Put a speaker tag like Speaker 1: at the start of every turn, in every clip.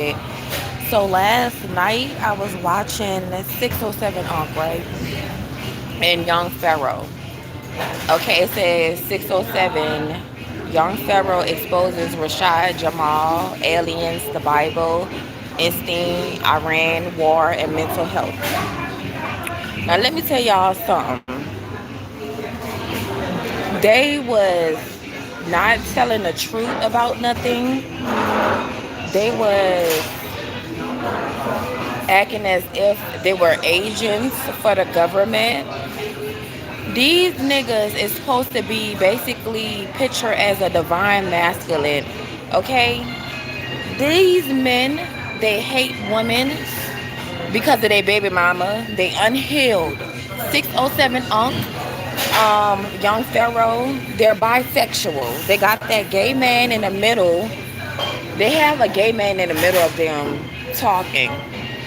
Speaker 1: So last night I was watching 607 Unk, right? And Young Pharaoh. Okay, it says 607 Young Pharaoh exposes Rashad Jamal, aliens, the Bible, instinct, Iran, war, and mental health. Now let me tell y'all something. They was not telling the truth about nothing. They was acting as if they were agents for the government. These niggas is supposed to be basically pictured as a divine masculine, okay? These men, they hate women because of their baby mama. They unhealed. 607 Unk, Young Pharaoh, they're bisexual. They got that gay man in the middle. They have a gay man in the middle of them talking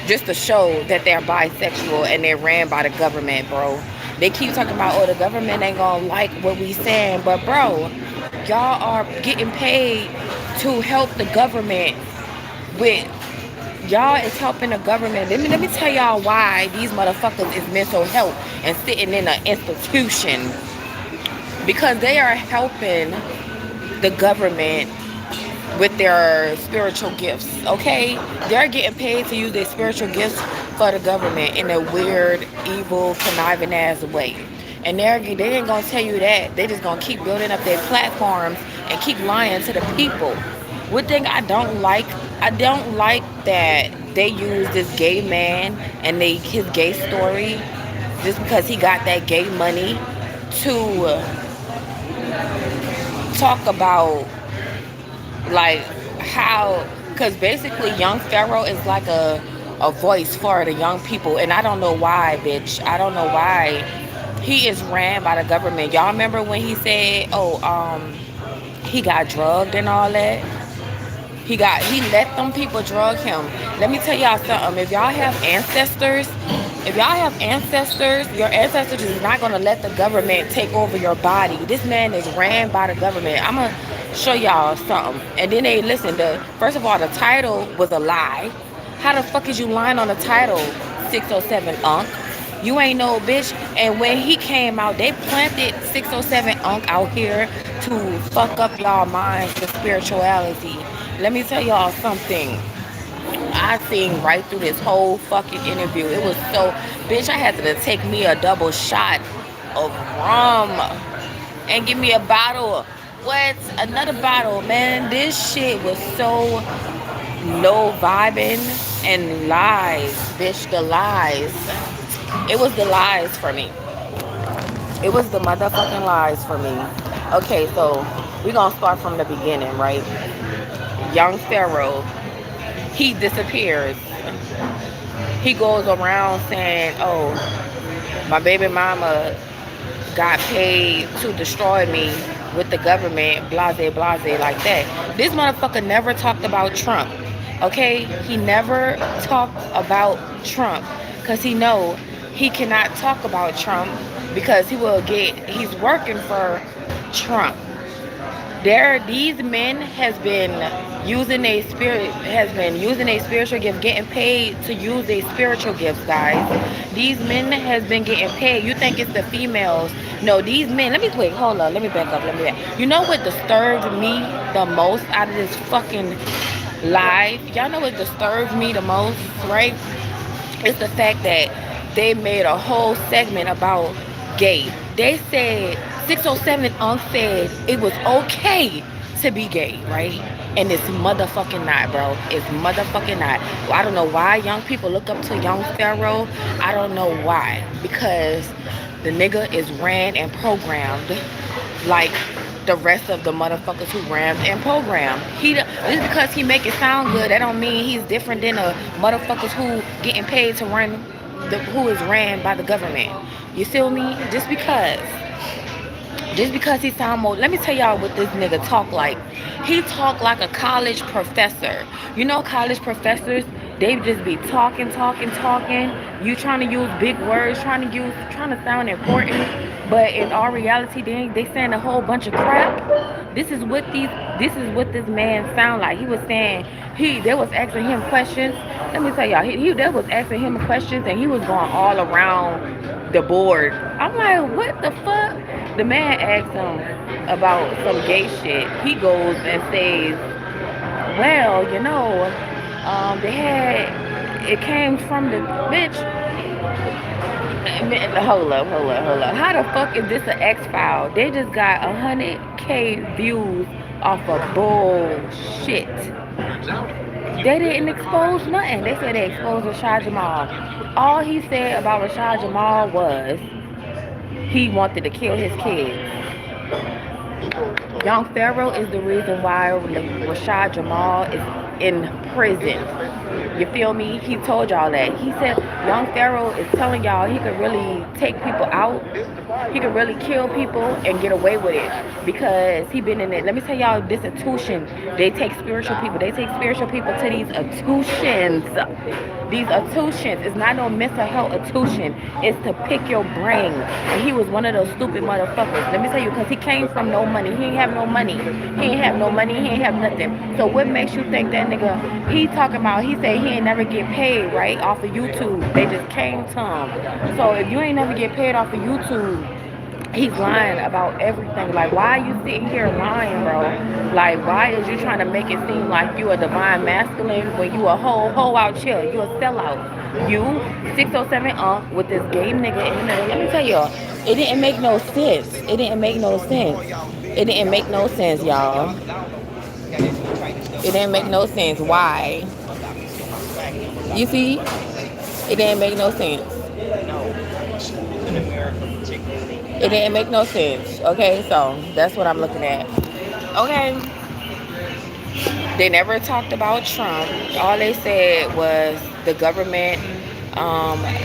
Speaker 1: just to show that they're bisexual and they're ran by the government, bro. They keep talking about, oh, the government ain't gonna like what we saying, but bro, y'all are getting paid to help the government with y'all is helping the government. Let me tell y'all why these motherfuckers is mental health and sitting in an institution, because they are helping the government with their spiritual gifts, okay? They're getting paid to use their spiritual gifts for the government in a weird, evil, conniving ass way. And they ain't gonna tell you that. They just gonna keep building up their platforms and keep lying to the people. One thing I don't like that they use this gay man and his gay story just because he got that gay money to talk about like how, because basically Young Pharaoh is like a voice for the young people, and I don't know why, bitch. I don't know why he is ran by the government. Y'all remember when he said, oh, he got drugged and all that? He let them people drug him. Let me tell y'all something. If y'all have ancestors, your ancestors is not gonna let the government take over your body. This man is ran by the government. I'm gonna show y'all something. And then they listen to, first of all, the title was a lie. How the fuck is you lying on the title, 607 Unk? You ain't no bitch. And when he came out, they planted 607 Unk out here to fuck up y'all minds with spirituality. Let me tell y'all something. I seen right through this whole fucking interview. It was so, bitch, I had to take me a double shot of rum and give me a bottle. What? Another bottle, man. This shit was so low vibing and lies, bitch, the lies. It was the lies for me. It was the motherfucking lies for me. Okay, so we gonna start from the beginning, right? Young Pharaoh, he disappears. He goes around saying, oh, my baby mama got paid to destroy me with the government, blase, blase, like that. This motherfucker never talked about Trump, okay? He never talked about Trump because he know he cannot talk about Trump because he's working for Trump. These men has been using a spiritual gift, getting paid to use a spiritual gifts, guys. These men has been getting paid. You think it's the females? No, these men. Hold on. Let me back up. You know what disturbed me the most out of this fucking live? Y'all know what disturbed me the most, right? It's the fact that they made a whole segment about gay. They said 607 Unk said it was okay to be gay, right? And it's motherfucking not, bro. It's motherfucking not. Well, I don't know why young people look up to Young Pharaoh. I don't know why. Because the nigga is ran and programmed like the rest of the motherfuckers who ran and programmed. Just because he make it sound good, that don't mean he's different than the motherfuckers who getting paid to run, who is ran by the government. You feel me? Just because he sound more. Let me tell y'all what this nigga talk like. He talk like a college professor. You know, college professors, they just be talking, talking, talking. You trying to use big words, trying to sound important, but in all reality, they saying a whole bunch of crap. This is what This is what this man sound like. He was saying they was asking him questions. Let me tell y'all, they was asking him questions and he was going all around the board. I'm like, what the fuck? The man asked him about some gay shit. He goes and says, well, they had it came from the bitch. Hold up. How the fuck is this an X file? They just got 100K views off of bullshit. They didn't expose nothing. They said they exposed Rashad Jamal. All he said about Rashad Jamal was he wanted to kill his kids. Young Pharaoh is the reason why Rashad Jamal is in prison. You feel me? He told y'all that. He said Young Pharaoh is telling y'all he could really take people out. He could really kill people and get away with it because he been in it. Let me tell y'all, this institution, they take spiritual people. They take spiritual people to these institutions. These institutions. It's not no mental health institution. It's to pick your brain. And he was one of those stupid motherfuckers. Let me tell you, because he came from no money. He ain't have no money. He ain't have no money. He ain't have nothing. So what makes you think that nigga, he talking about, he said he ain't never get paid, right, off of YouTube. They just came to him. So if you ain't never get paid off of YouTube, he's lying about everything. Like, why are you sitting here lying, bro? Like, why is you trying to make it seem like you a divine masculine when you a hoe out chill? You a sellout. You 607 with this gay nigga in the middle. Let me tell y'all, it didn't make no sense. It didn't make no sense. It didn't make no sense, y'all. It didn't make no sense. Why? You see? It didn't make no sense. It didn't make no sense. Okay, so that's what I'm looking at. Okay. They never talked about Trump. All they said was the government.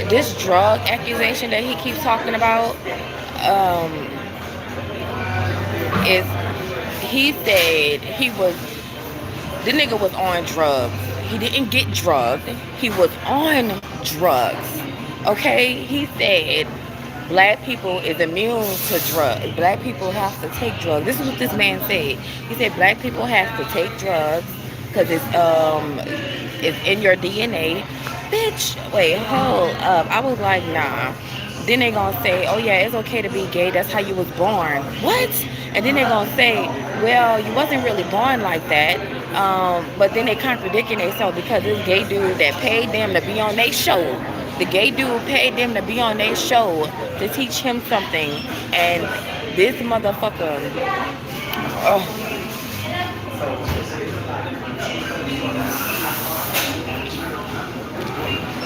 Speaker 1: This drug accusation that he keeps talking about is, he said the nigga was on drugs. He didn't get drugged. He was on drugs. Okay? He said black people is immune to drugs. Black people have to take drugs. This is what this man said. He said black people have to take drugs because it's in your DNA. Bitch, wait, hold up. I was like, nah. Then they gonna say, oh yeah, it's okay to be gay. That's how you was born. What? And then they gonna say, well, you wasn't really born like that. But then they contradicting themselves because this gay dude that paid them to be on their show. The gay dude paid them to be on their show to teach him something. And this motherfucker, oh.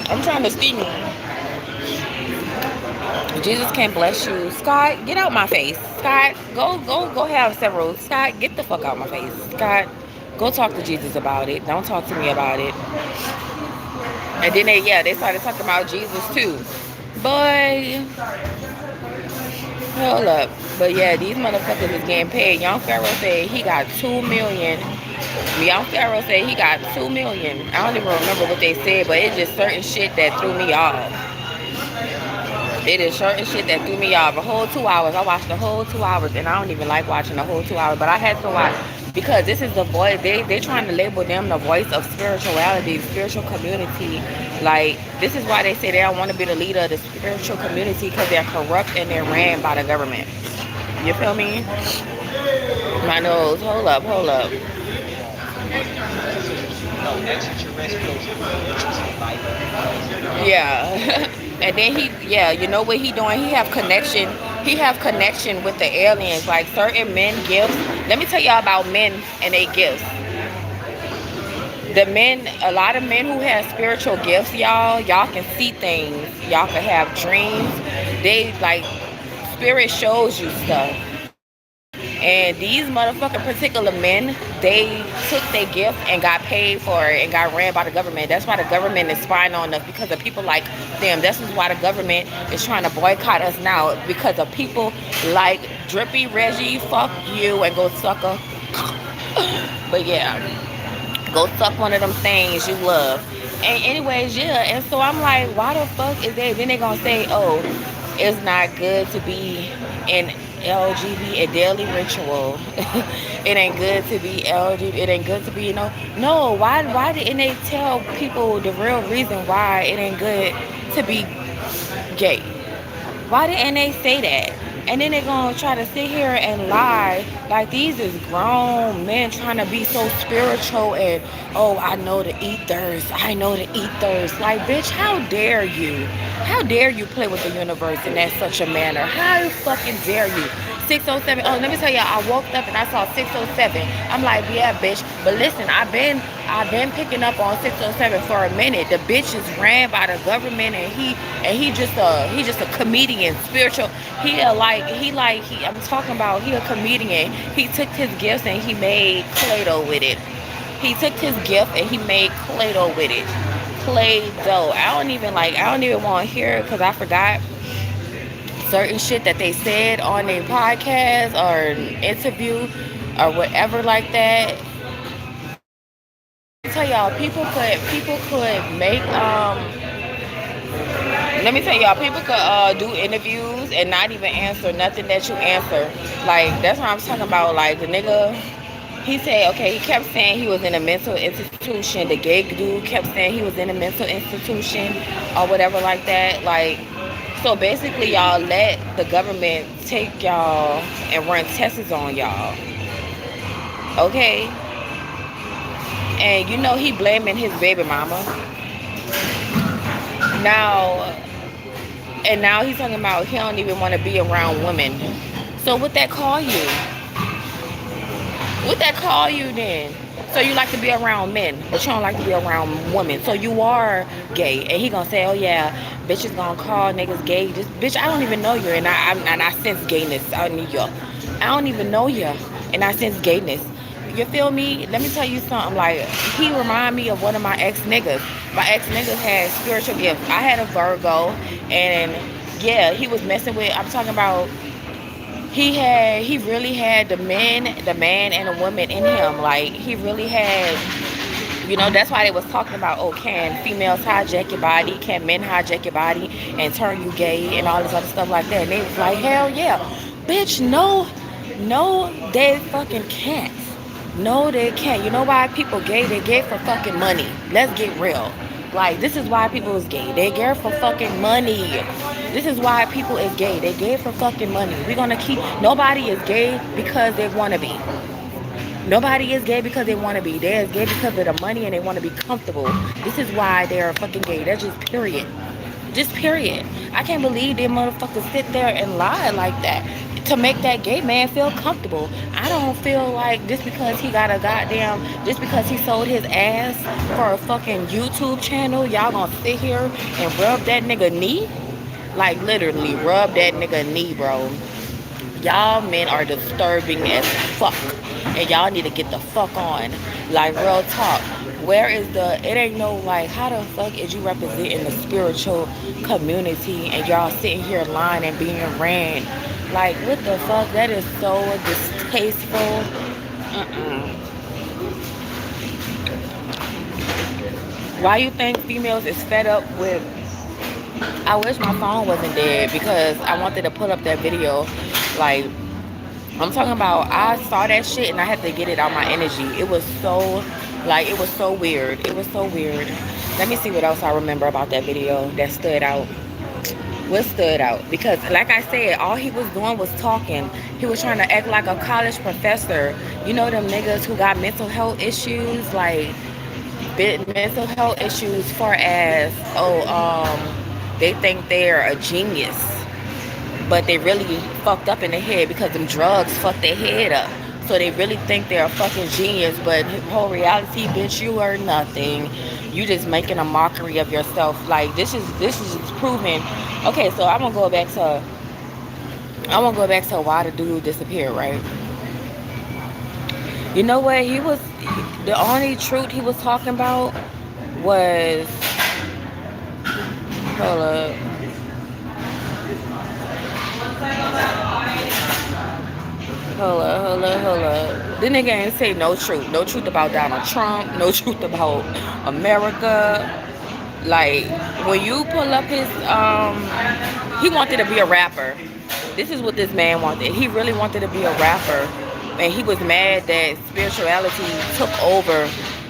Speaker 1: I'm trying to steam. Jesus can bless you. Scott, get out my face. Scott, go have several. Scott, get the fuck out my face. Scott, go talk to Jesus about it. Don't talk to me about it. And then they started talking about Jesus too. Boy, hold up. But yeah, these motherfuckers is getting paid. Young Pharaoh said he got 2 million. Young Pharaoh said he got 2 million. I don't even remember what they said, but it's just certain shit that threw me off. It is certain shit that threw me off. The whole 2 hours. I watched the whole 2 hours, and I don't even like watching the whole 2 hours, but I had to watch because this is the voice. They trying to label them the voice of spirituality, spiritual community. Like, this is why they say they don't want to be the leader of the spiritual community because they're corrupt and they're ran by the government. You feel me? My nose. Hold up. Yeah. And then you know what he doing? He have connection with the aliens, like certain men gifts. Let me tell y'all about men and their gifts. A lot of men who have spiritual gifts, y'all can see things. Y'all can have dreams. They, like, spirit shows you stuff. And these motherfucking particular men, they took their gift and got paid for it and got ran by the government. That's why the government is spying on us, because of people like them. This is why the government is trying to boycott us now, because of people like Drippy Reggie. Fuck you and go suck a. But yeah, go suck one of them things you love. And anyways, and so I'm like, why the fuck is they? Then they gonna say, oh, it's not good to be in LGBT, a daily ritual. It ain't good to be LGBT. It ain't good to be, No, why didn't they tell people the real reason why it ain't good to be gay? Why didn't they say that? And then they're gonna try to sit here and lie like these is grown men trying to be so spiritual and oh, I know the ethers. I know the ethers. Like, bitch, how dare you? How dare you play with the universe in that such a manner? How fucking dare you? 607. Oh, let me tell you, I woke up and I saw 607. I'm like, yeah, bitch. But listen, I've been picking up on 607 for a minute. The bitch is ran by the government, and he just a comedian, spiritual. I'm talking about he a comedian. He took his gifts and he made Play-Doh with it. He took his gift and he made Play-Doh with it. Play-Doh. I don't even want to hear it because I forgot certain shit that they said on a podcast or an interview or whatever like that. Tell y'all, people could make let me tell y'all, people could do interviews and not even answer nothing that you answer. Like, that's what I'm talking about. Like, the nigga, he said, okay, he kept saying he was in a mental institution. The gay dude kept saying he was in a mental institution or whatever like that. Like, so basically, y'all let the government take y'all and run tests on y'all. Okay? And he blaming his baby mama. Now, and now he's talking about he don't even want to be around women. So what that call you? What that call you then? So you like to be around men, but you don't like to be around women. So you are gay, and he gonna say, "Oh yeah, bitches gonna call niggas gay." Just bitch, I don't even know you, and I sense gayness. I don't even know you, and I sense gayness. You feel me? Let me tell you something. Like, he remind me of one of my ex niggas. My ex niggas had spiritual gifts. I had a Virgo, and yeah, he was messing with. I'm talking about. He really had the man and the woman in him. Like, he really had, that's why they was talking about, oh, can females hijack your body? Can men hijack your body and turn you gay and all this other stuff like that? And they was like, hell yeah. Bitch, no, they fucking can't. No, they can't. You know why people gay? They gay for fucking money. Let's get real. Like, this is why people is gay. They gay for fucking money. This is why people is gay. They gay for fucking money. We're gonna keep. Nobody is gay because they wanna be. Nobody is gay because they wanna be. They're gay because of the money and they wanna be comfortable. This is why they're fucking gay. That's just period. Just period. I can't believe they motherfuckers sit there and lie like that to make that gay man feel comfortable. I don't feel like just because he sold his ass for a fucking YouTube channel, y'all gonna sit here and rub that nigga knee? Like, literally, rub that nigga knee, bro. Y'all men are disturbing as fuck. And y'all need to get the fuck on. Like, real talk. Where is it ain't no, like, how the fuck is you representing the spiritual community and y'all sitting here lying and being ran? Like, what the fuck? That is so distasteful. Why you think females is fed up with... I wish my phone wasn't dead because I wanted to put up that video. Like, I'm talking about, I saw that shit and I had to get it out my energy. It was so weird. It was so weird. Let me see what else I remember about that video that stood out. What stood out? Because, like I said, all he was doing was talking. He was trying to act like a college professor. You know them niggas who got mental health issues? Like, mental health issues far as, they think they're a genius. But they really fucked up in the head because them drugs fucked their head up. So they really think they're a fucking genius, but whole reality, bitch, you are nothing. You just making a mockery of yourself. Like, this is just proving. Okay, so I'm gonna go back to why the dude disappeared, right? You know what? The only truth he was talking about was, hold up. Hold up. This nigga ain't say no truth. No truth about Donald Trump. No truth about America. Like, when you pull up his, he wanted to be a rapper. This is what this man wanted. He really wanted to be a rapper, and he was mad that spirituality took over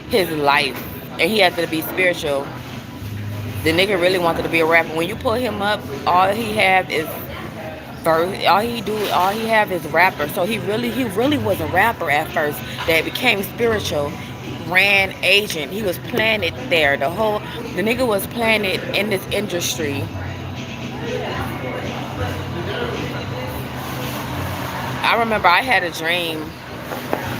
Speaker 1: his life, and he had to be spiritual. The nigga really wanted to be a rapper. When you pull him up, all he have is verse. All he have is rapper. So he really was a rapper at first that became spiritual. Ran agent. He was planted there. The nigga was planted in this industry. I remember I had a dream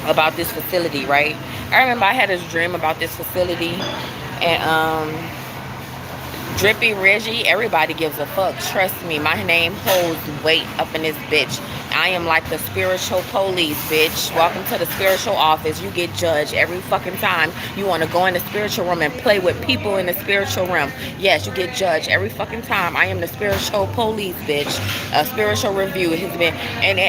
Speaker 1: about this facility, right? I remember I had a dream about this facility, and Drippy Reggie, everybody gives a fuck. Trust me, my name holds weight up in this bitch. I am like the spiritual police, bitch. Welcome to the spiritual office. You get judged every fucking time you want to go in the spiritual room and play with people in the spiritual realm. Yes, you get judged every fucking time. I am the spiritual police, bitch. A spiritual review has been, and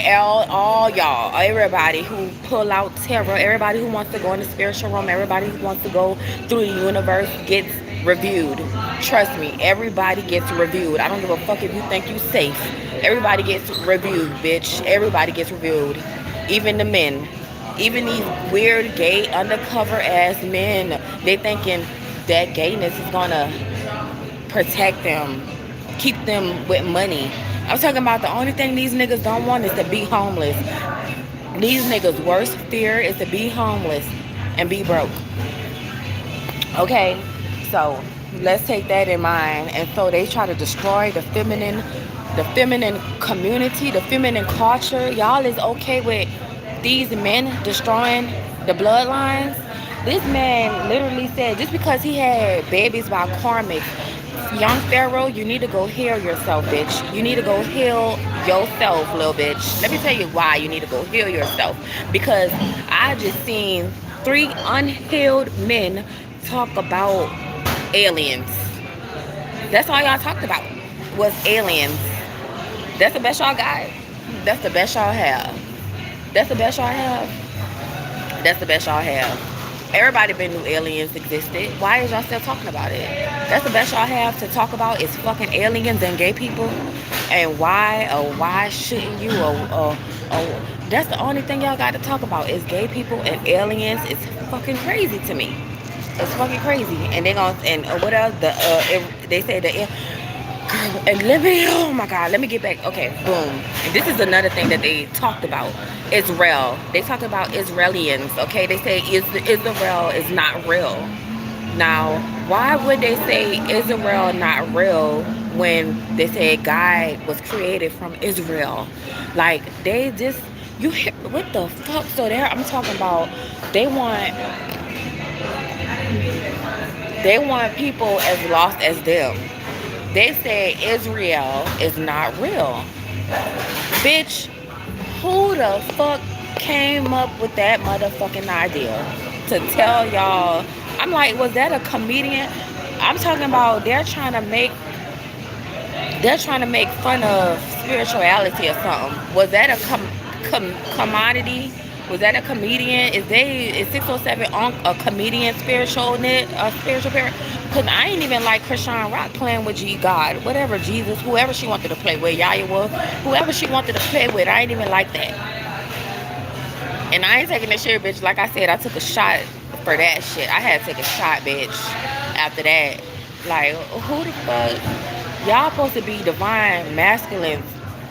Speaker 1: all y'all, everybody who pull out terror, everybody who wants to go in the spiritual realm, everybody who wants to go through the universe gets reviewed. Trust me, everybody gets reviewed. I don't give a fuck if you think you safe. Everybody gets reviewed, bitch. Everybody gets reviewed. Even the men. Even these weird gay undercover ass men. They thinking that gayness is gonna protect them, keep them with money. I'm talking about the only thing these niggas don't want is to be homeless. These niggas' worst fear is to be homeless and be broke. Okay? So let's take that in mind. And so they try to destroy the feminine community, the feminine culture. Y'all is okay with these men destroying the bloodlines? This man literally said just because he had babies by karmic, young Pharaoh, you need to go heal yourself, bitch. You need to go heal yourself, little bitch. Let me tell you why you need to go heal yourself. Because I just seen 3 unhealed men talk about aliens. That's all y'all talked about was aliens. That's the best y'all got. That's the best y'all have. That's the best y'all have. That's the best y'all have. Everybody been knew aliens existed. Why is y'all still talking about it? That's the best y'all have to talk about is fucking aliens and gay people. And why shouldn't you? That's the only thing y'all got to talk about is gay people and aliens. It's fucking crazy to me. It's fucking crazy. And they gonna what else? They say the and oh my god, let me get back. Okay, boom. And this is another thing that they talked about. Israel. They talked about Israelians. Okay, they say Israel is not real. Now, why would they say Israel not real when they say God was created from Israel? Like they just you hear what the fuck? So there, I'm talking about they want people as lost as them. They say Israel is not real. Bitch, who the fuck came up with that motherfucking idea to tell y'all? I'm like, was that a comedian? I'm talking about they're trying to make fun of spirituality or something. Was that a commodity? Was that a comedian? Is 607 on a comedian spiritual parent? Because I ain't even like Krishan Rock playing with God, whatever, Jesus, whoever she wanted to play with, Yahweh, whoever she wanted to play with. I ain't even like that. And I ain't taking this shit, bitch. Like I said, I took a shot for that shit. I had to take a shot, bitch, after that. Like, who the fuck? Y'all supposed to be divine masculine,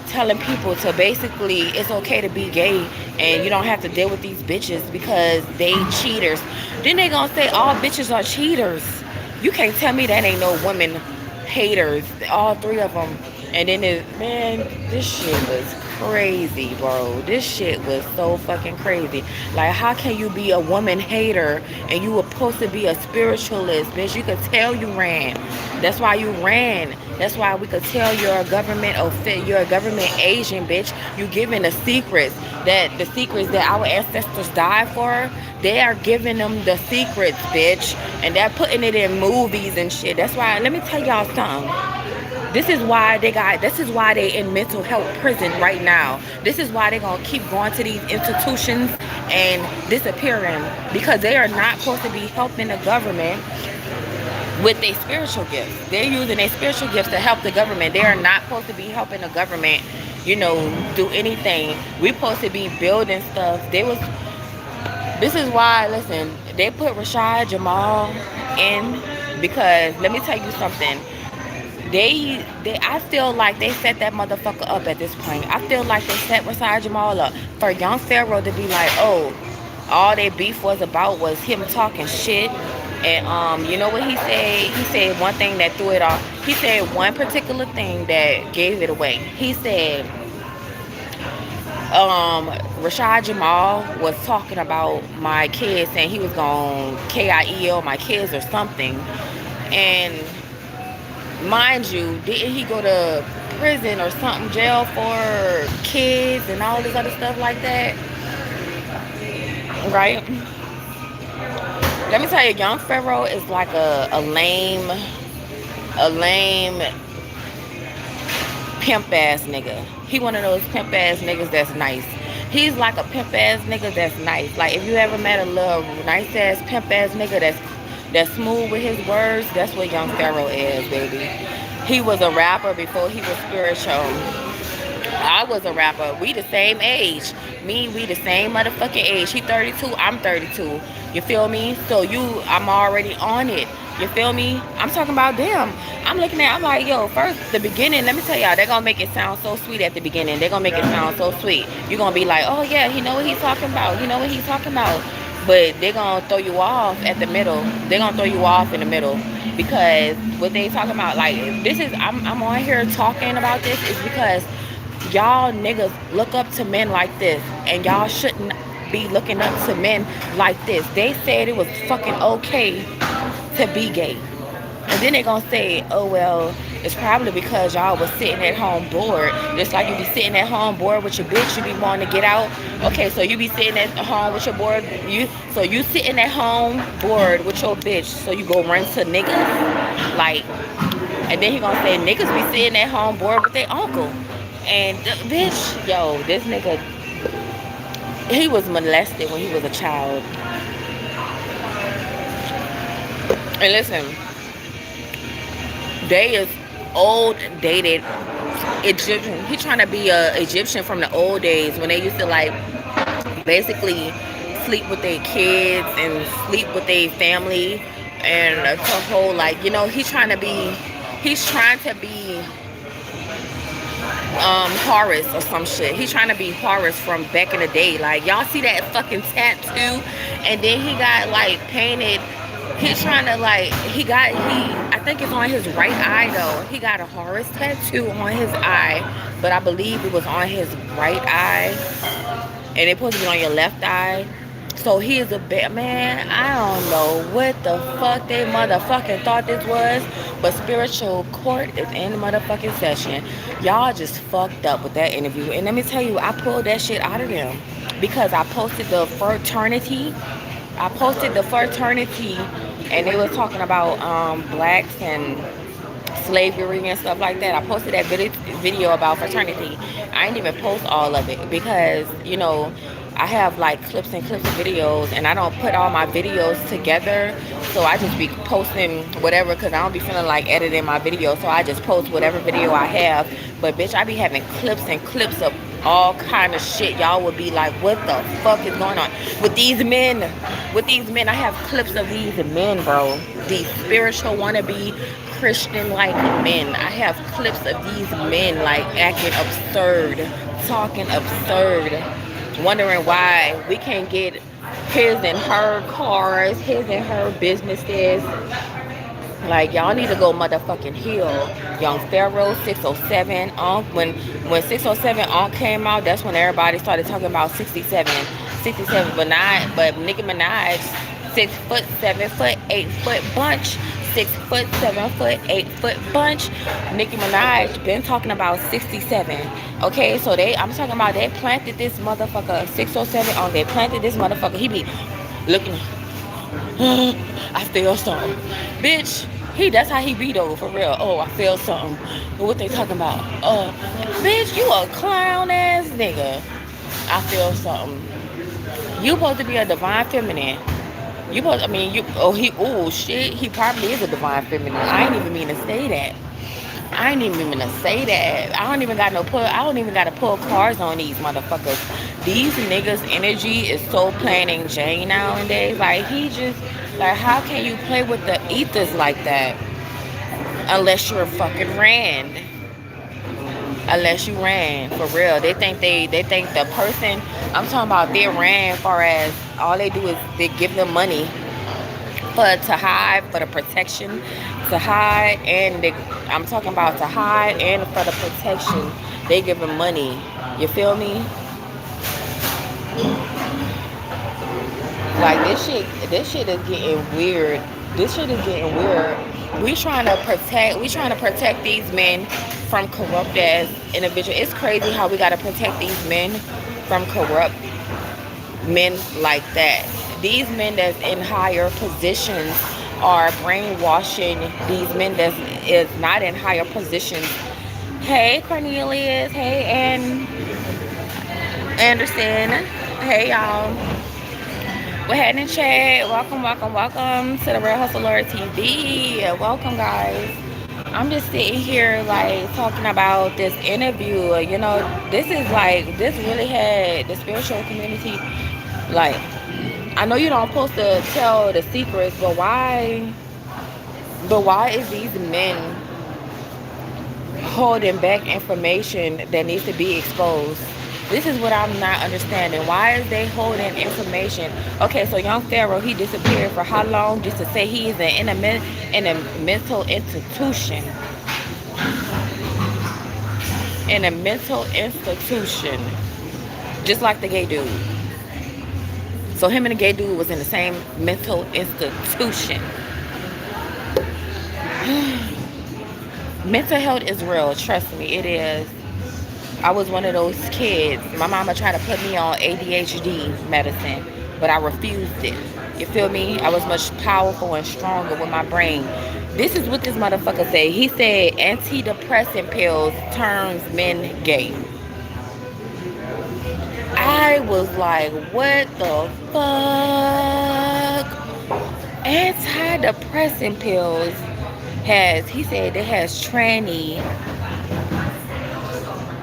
Speaker 1: telling people to basically it's okay to be gay and you don't have to deal with these bitches because they cheaters. Then they gonna say all bitches are cheaters. You can't tell me that ain't no women haters. All 3 of them. And then this shit was crazy, bro. This shit was so fucking crazy. Like, how can you be a woman hater and you were supposed to be a spiritualist, bitch? You could tell you ran. That's why you ran. That's why we could tell you're a government agent, bitch. You giving the secrets that our ancestors died for. They are giving them the secrets, bitch. And they're putting it in movies and shit. That's why, let me tell y'all something. This is why they in mental health prison right now. This is why they gonna keep going to these institutions and disappearing, because they are not supposed to be helping the government with their spiritual gifts. They're using their spiritual gifts to help the government. They are not supposed to be helping the government you know, do anything. We supposed to be building stuff. This is why, listen, they put Rashad Jamal in because let me tell you something. I feel like they set that motherfucker up at this point. I feel like they set Rashad Jamal up for young Pharaoh to be like, oh, all their beef was about was him talking shit. And you know what he said? He said one thing that threw it off. He said one particular thing that gave it away. He said, Rashad Jamal was talking about my kids, saying he was going KIEL my kids or something. And mind you, didn't he go to prison or something, jail for kids and all this other stuff like that? Right? Let me tell you, young Pharaoh is like a lame pimp ass nigga. He one of those pimp ass niggas that's nice. He's like a pimp ass nigga that's nice. Like if you ever met a little nice ass pimp ass nigga that's smooth with his words, that's what young Pharaoh is, baby. He was a rapper before he was spiritual. I was a rapper. We the same age. We the same motherfucking age. He 32, I'm 32. You feel me? So I'm already on it. You feel me? I'm talking about them. I'm like, yo, first, the beginning, let me tell y'all, they're going to make it sound so sweet at the beginning. They're going to make it sound so sweet. You're going to be like, oh, yeah, he know what he's talking about. He know what he's talking about. But they're going to throw you off at the middle. They're going to throw you off in the middle. Because what they talking about, like, I'm on here talking about this is because y'all niggas look up to men like this. And y'all shouldn't be looking up to men like this. They said it was fucking okay to be gay. And then they're gonna say, oh well, it's probably because y'all was sitting at home bored. Just like you be sitting at home bored with your bitch, you be wanting to get out. Okay, so you be sitting at home with your bored, you sitting at home bored with your bitch, so you go run to niggas. Like, and then he gonna say niggas be sitting at home bored with their uncle. And bitch, yo, this nigga, he was molested when he was a child. And listen, they is old dated Egyptian. He trying to be a Egyptian from the old days when they used to like basically sleep with their kids and sleep with their family and the whole, like, you know, he's trying to be Horus or some shit. He's trying to be Horus from back in the day. Like, y'all see that fucking tattoo? And then he got like painted. He's trying to like, I think it's on his right eye though. He got a Horus tattoo on his eye, but I believe it was on his right eye. And it's supposed to be on your left eye. So he is a bad man. I don't know what the fuck they motherfucking thought this was, but spiritual court is in the motherfucking session. Y'all just fucked up with that interview. And let me tell you, I pulled that shit out of them because I posted the fraternity. And they was talking about blacks and slavery and stuff like that. I posted that video about fraternity. I didn't even post all of it because, you know, I have like clips of videos, and I don't put all my videos together, so I just be posting whatever because I don't be feeling like editing my video, so I just post whatever video I have. But bitch, I be having clips of all kind of shit. Y'all would be like, what the fuck is going on with these men? I have clips of these men, bro. These spiritual wannabe Christian like men. I have clips of these men like acting absurd, talking absurd, wondering why we can't get his and her cars, his and her businesses. Like, y'all need to go motherfucking heal. Young Pharaoh, 607. When 607 came out, that's when everybody started talking about 67. But Nicki Minaj, 6 foot, 7 foot, 8 foot bunch. 6 foot, 7 foot, 8 foot bunch. Nicki Minaj been talking about 67. Okay, so I'm talking about they planted this motherfucker 607 on. They planted this motherfucker. He be looking. I feel something, bitch. That's how he be though, for real. Oh, I feel something. What they talking about? Bitch, you a clown ass nigga. I feel something. You supposed to be a divine feminine. He probably is a divine feminine. I ain't even mean to say that. I ain't even gonna say that. I don't even got no pull. I don't even gotta pull cars on these motherfuckers. These niggas' energy is so plain and Jane nowadays. Like he just like, how can you play with the ethers like that? Unless you're fucking Rand. Unless you ran for real, they think the person I'm talking about, they ran far as all they do is they give them money for to hide, for the protection, to hide, and I'm talking about to hide and for the protection. They give them money. You feel me? Like this shit is getting weird. This shit is getting weird. We trying to protect these men from corrupt ass individuals. It's crazy how we gotta protect these men from corrupt men like that. These men that's in higher positions are brainwashing these men that is not in higher positions. Hey Cornelius, hey and Anderson, hey y'all. Go ahead and chat. Welcome to the Real Hustler TV. Welcome, guys. I'm just sitting here, like, talking about this interview. You know, this is like, this really had the spiritual community. Like, I know you don't supposed to tell the secrets, but why? But why is these men holding back information that needs to be exposed? This is what I'm not understanding. Why is they holding information? Okay, so young Pharaoh, he disappeared for how long? Just to say he is in a mental institution. In a mental institution. Just like the gay dude. So him and the gay dude was in the same mental institution. Mental health is real. Trust me, it is. I was one of those kids. My mama tried to put me on ADHD medicine, but I refused it. You feel me? I was much powerful and stronger with my brain. This is what this motherfucker said. He said antidepressant pills turns men gay. I was like, what the fuck? Antidepressant pills he said it has tranny.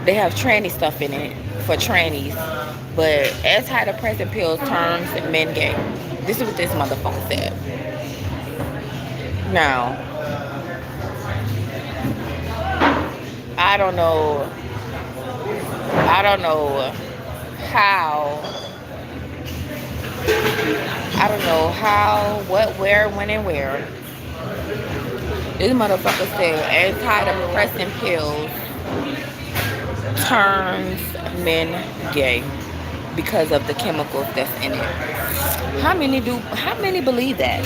Speaker 1: They have tranny stuff in it for trannies. But antidepressant pills turns men gay. This is what this motherfucker said. Now, I don't know how, what, where, when, and where. This motherfucker said antidepressant pills turns men gay because of the chemicals that's in it. How many believe that?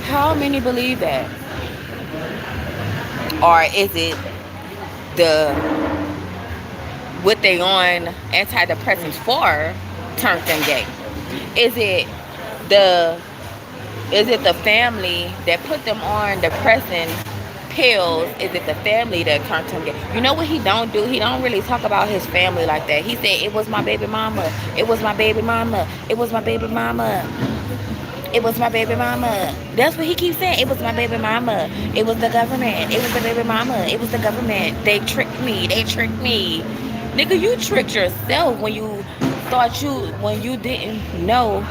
Speaker 1: How many believe that? Or is it what they on antidepressants for turns them gay? Is it the family that put them on depressant pills? Is it the family that turned him gay? You know what he don't do? He don't really talk about his family like that. He said, it was my baby mama. It was my baby mama. It was my baby mama. It was my baby mama. That's what he keeps saying. It was my baby mama. It was the government. It was the baby mama. It was the government. They tricked me. They tricked me. Nigga, you tricked yourself when you didn't know.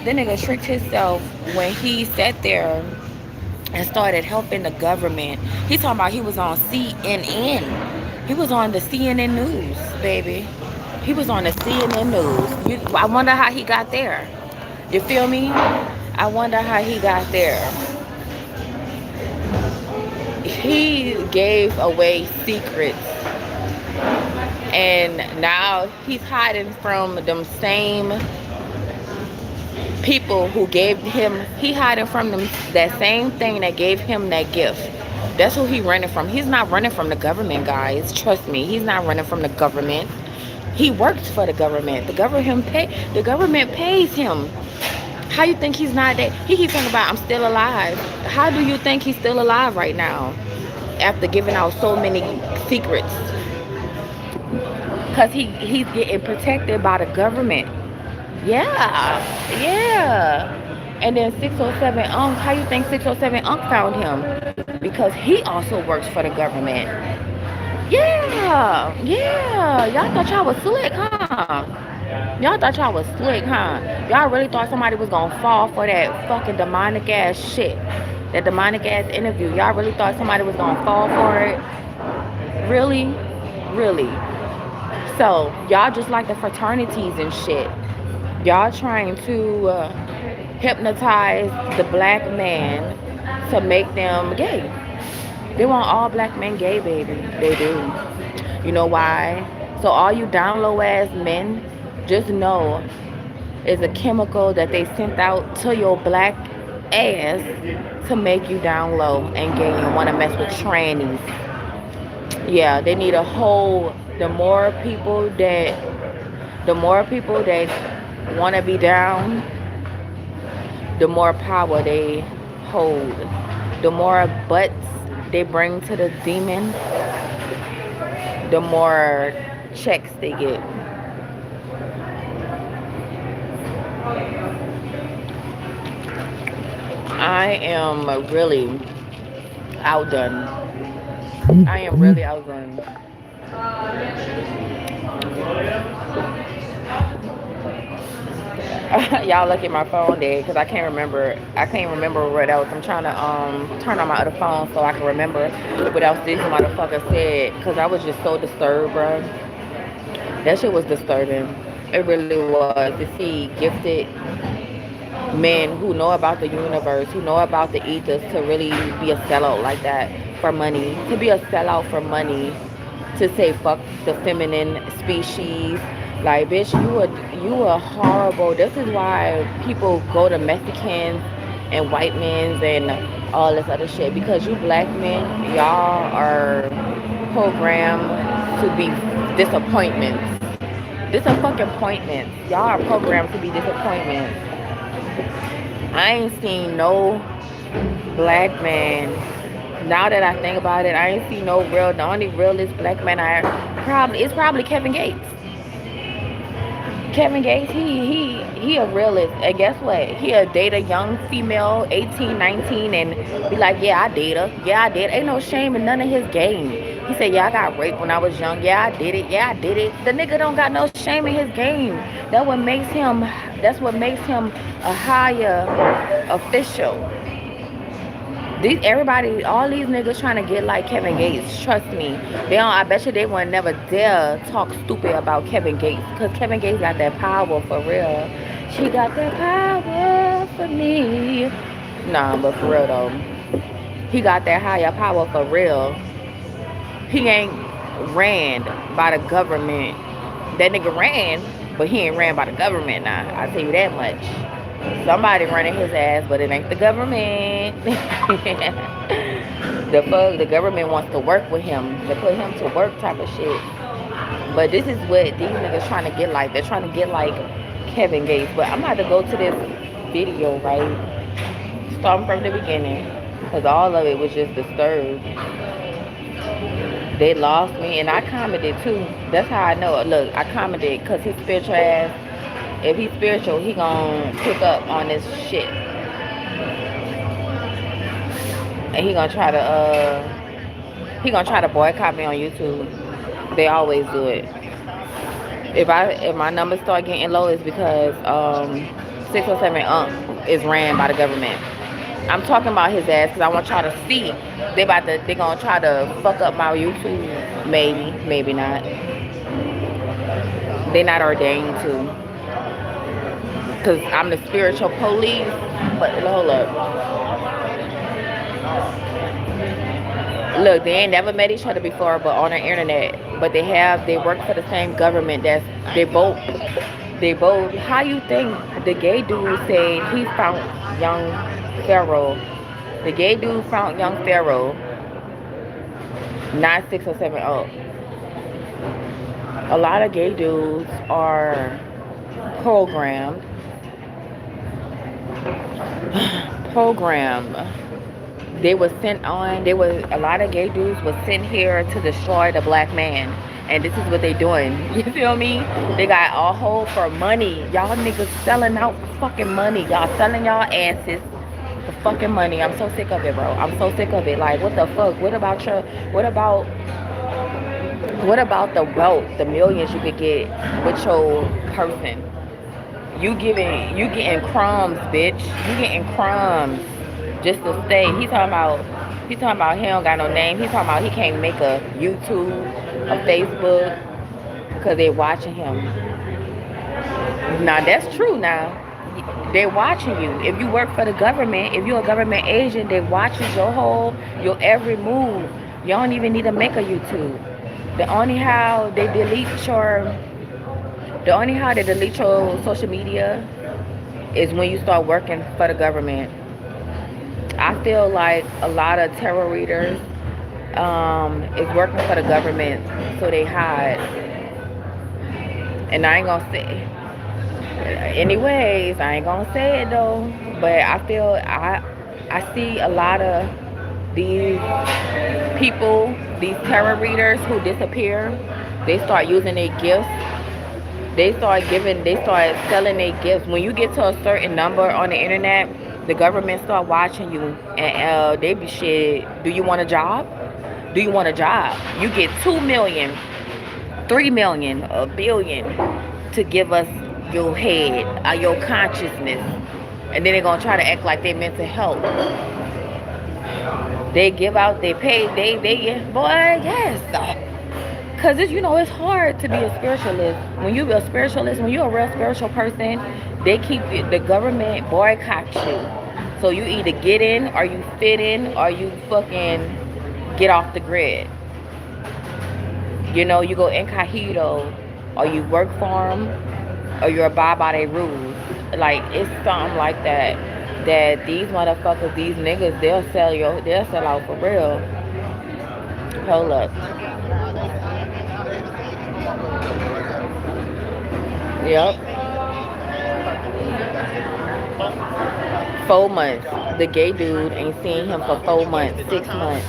Speaker 1: The nigga tricked himself when he sat there and started helping the government. He talking about he was on CNN. He was on the CNN news, baby. He was on the CNN news. I wonder how he got there. You feel me? I wonder how he got there. He gave away secrets. And now he's hiding from them same people who gave him, he hiding from them, that same thing that gave him that gift. That's who he running from. He's not running from the government, guys. Trust me, he's not running from the government. He works for the government. The government pays him. How you think he's not that? He keeps talking about, I'm still alive. How do you think he's still alive right now after giving out so many secrets? Because he's getting protected by the government. Yeah. And then 607 Unc, how you think 607 Unc found him? Because he also works for the government. Yeah. Y'all thought y'all was slick, huh? Y'all thought y'all was slick, huh? Y'all really thought somebody was gonna fall for that fucking demonic ass shit. That demonic ass interview. Y'all really thought somebody was gonna fall for it? Really? Really? So, y'all just like the fraternities and shit. Y'all trying to hypnotize the black man to make them gay. They want all black men gay, baby. They do. You know why? So all you down low ass men, just know it's a chemical that they sent out to your black ass to make you down low and gay and want to mess with trannies. Yeah, they need a whole. The more people that want to be down, the more power they hold. The more butts they bring to the demon, the more checks they get. I am really outdone. I am really outdone. Y'all look at my phone there because I can't remember. I can't remember what else. I'm trying to turn on my other phone so I can remember what else this motherfucker said because I was just so disturbed, bro. That shit was disturbing. It really was to see gifted men who know about the universe, who know about the ethos, to really be a sellout like that for money. To be a sellout for money, to say fuck the feminine species. Like, bitch, you are horrible. This is why people go to Mexicans and white men's and all this other shit. Because you black men, y'all are programmed to be disappointments. Disappointments. Y'all are programmed to be disappointments. I ain't seen no black man. Now that I think about it, I ain't seen no real. The only realest black man it's probably Kevin Gates. Kevin Gates, he a realist. And guess what? He'll date a young female, 18, 19, and be like, yeah, I date her. Yeah, I did. Ain't no shame in none of his game. He said, yeah, I got raped when I was young. Yeah, I did it. Yeah, I did it. The nigga don't got no shame in his game. That's what makes him a higher official. All these niggas trying to get like Kevin Gates. Trust me, they don't. I bet you they would never dare talk stupid about Kevin Gates, cause Kevin Gates got that power for real. She got that power for me. Nah, but for real though, he got that higher power for real. He ain't ran by the government. That nigga ran, but he ain't ran by the government. Nah, I tell you that much. Somebody running his ass, but it ain't the government. The government wants to work with him, to put him to work type of shit. But this is what these niggas trying to get like. They're trying to get like Kevin Gates. But I'm about to go to this video, right? Starting from the beginning. Because all of it was just disturbed. They lost me, and I commented too. That's how I know. Look, I commented because his spiritual ass, if he's spiritual, he gonna pick up on this shit. And he gonna try to boycott me on YouTube. They always do it. If my numbers start getting low, it's because 607 is ran by the government. I'm talking about his ass because I want y'all to see. They gonna try to fuck up my YouTube. Maybe not. They not ordained to. Cause I'm the spiritual police. But hold up. Look, they ain't never met each other before, but on the internet. But they work for the same government. They both. How you think the gay dude said he found young Pharaoh? The gay dude found young Pharaoh. Not 607 A lot of gay dudes are programmed. They were sent on. A lot of gay dudes were sent here to destroy the black man. And this is what they doing. You feel me? They got all whole for money. Y'all niggas selling out fucking money. Y'all selling y'all asses for fucking money. I'm so sick of it, bro. I'm so sick of it. Like, what the fuck? What about the wealth, the millions you could get with your person? You getting crumbs, bitch. You getting crumbs just to stay. He talking about he don't got no name. He talking about he can't make a YouTube, a Facebook, because they watching him. Now that's true. Now they watching you. If you work for the government, if you're a government agent, they watching your every move. You don't even need to make a YouTube. The only how they delete your social media is when you start working for the government. I feel like a lot of tarot readers is working for the government, so they hide. And I ain't gonna say. Anyways, I ain't gonna say it though. But I see a lot of these people, these tarot readers who disappear. They start using their gifts. They start selling their gifts. When you get to a certain number on the internet, the government start watching you, and they be shit. Do you want a job? Do you want a job? You get 2 million, 3 million, a billion to give us your head, your consciousness, and then they're gonna try to act like they meant to help. They give out, they pay, boy, yes. Because it's hard to be a spiritualist. When you're a spiritualist, when you're a real spiritual person, the government boycotts you. So you either get in, or you fit in, or you fucking get off the grid. You go incognito, or you work for them, or you abide by their rules. Like, it's something like that. That these motherfuckers, these niggas, they'll sell out for real. Hold up. Yep. 4 months. The gay dude ain't seen him for 4 months, 6 months.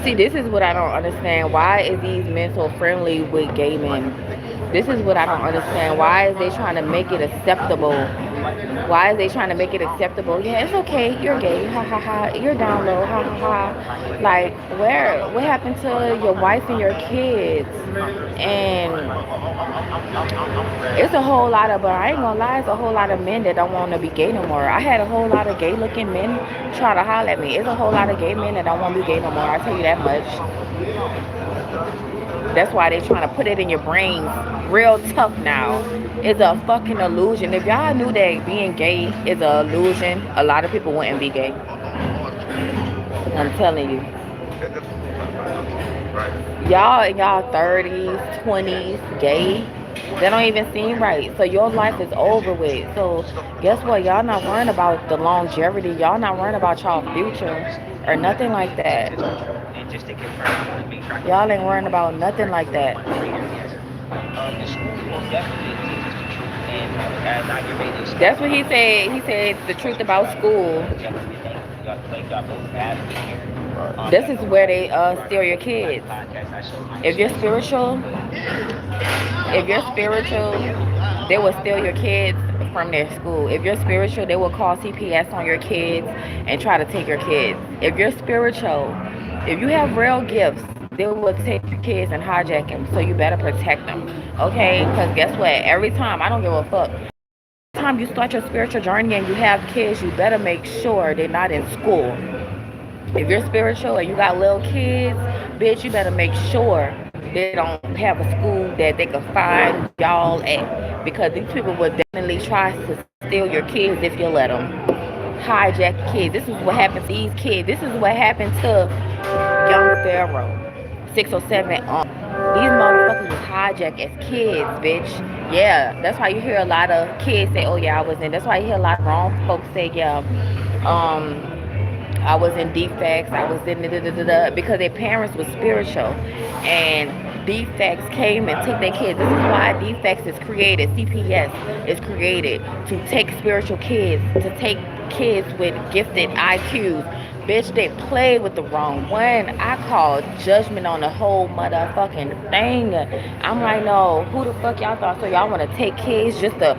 Speaker 1: See, this is what I don't understand. Why is these men so friendly with gay men? This is what I don't understand. Why is they trying to make it acceptable? Why is they trying to make it acceptable? Yeah, it's okay. You're gay. Ha ha ha. You're down low. Ha ha ha. Like, what happened to your wife and your kids? And it's a whole lot of, but I ain't gonna lie, it's a whole lot of men that don't want to be gay no more. I had a whole lot of gay looking men try to holler at me. It's a whole lot of gay men that don't want to be gay no more. I tell you that much. That's why they trying to put it in your brains real tough now. It's a fucking illusion. If y'all knew that being gay is an illusion, a lot of people wouldn't be gay. I'm telling you. Y'all in y'all 30s, 20s, gay, that don't even seem right. So your life is over with. So guess what? Y'all not worrying about the longevity. Y'all not worrying about y'all future or nothing like that. Y'all ain't worrying about nothing like that. That's what he said. He said the truth about school. This is where they steal your kids. If you're spiritual, they will steal your kids from their school. If you're spiritual, they will call CPS on your kids and try to take your kids. If you're spiritual, if you have real gifts, they will take your kids and hijack them. So you better protect them. Okay? Because guess what? Every time, I don't give a fuck. Every time you start your spiritual journey and you have kids, you better make sure they're not in school. If you're spiritual and you got little kids, bitch, you better make sure they don't have a school that they can find y'all at. Because these people will definitely try to steal your kids if you let them. Hijack kids. This is what happened to these kids. This is what happened to young Pharaoh. 607 These motherfuckers was hijacked as kids, bitch. Yeah, that's why you hear a lot of kids say, oh yeah, I was in. That's why you hear a lot of wrong folks say, yeah, I was in defects, I was in because their parents were spiritual. And defects came and took their kids. This is why defects is created. CPS is created to take spiritual kids, to take kids with gifted IQs. Bitch, they play with the wrong one. I call judgment on the whole motherfucking thing. I'm like, no, who the fuck y'all thought? So y'all want to take kids just to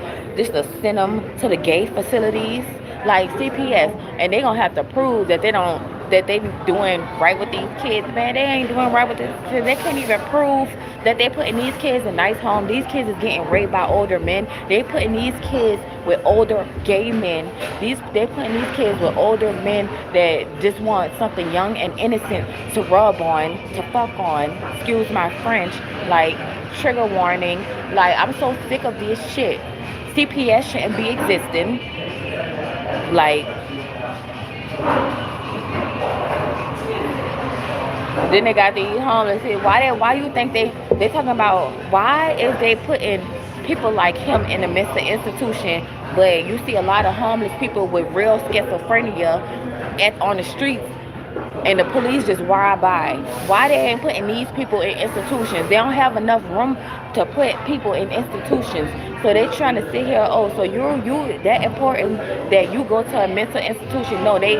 Speaker 1: send them to the gay facilities like CPS, and they gonna have to prove that they be doing right with these kids. Man, they ain't doing right with this. They can't even prove that they putting these kids in nice homes. These kids is getting raped by older men. They putting these kids with older gay men. They putting these kids with older men that just want something young and innocent to rub on, to fuck on. Excuse my French. Like, trigger warning. Like, I'm so sick of this shit. CPS shouldn't be existing. Like, then they got these homeless here. Why you think they talking about, why is they putting people like him in the midst of institution, but you see a lot of homeless people with real schizophrenia on the streets, and the police just ride by? Why they ain't putting these people in institutions? They don't have enough room to put people in institutions. So they trying to sit here, oh, so you that important that you go to a mental institution. No, they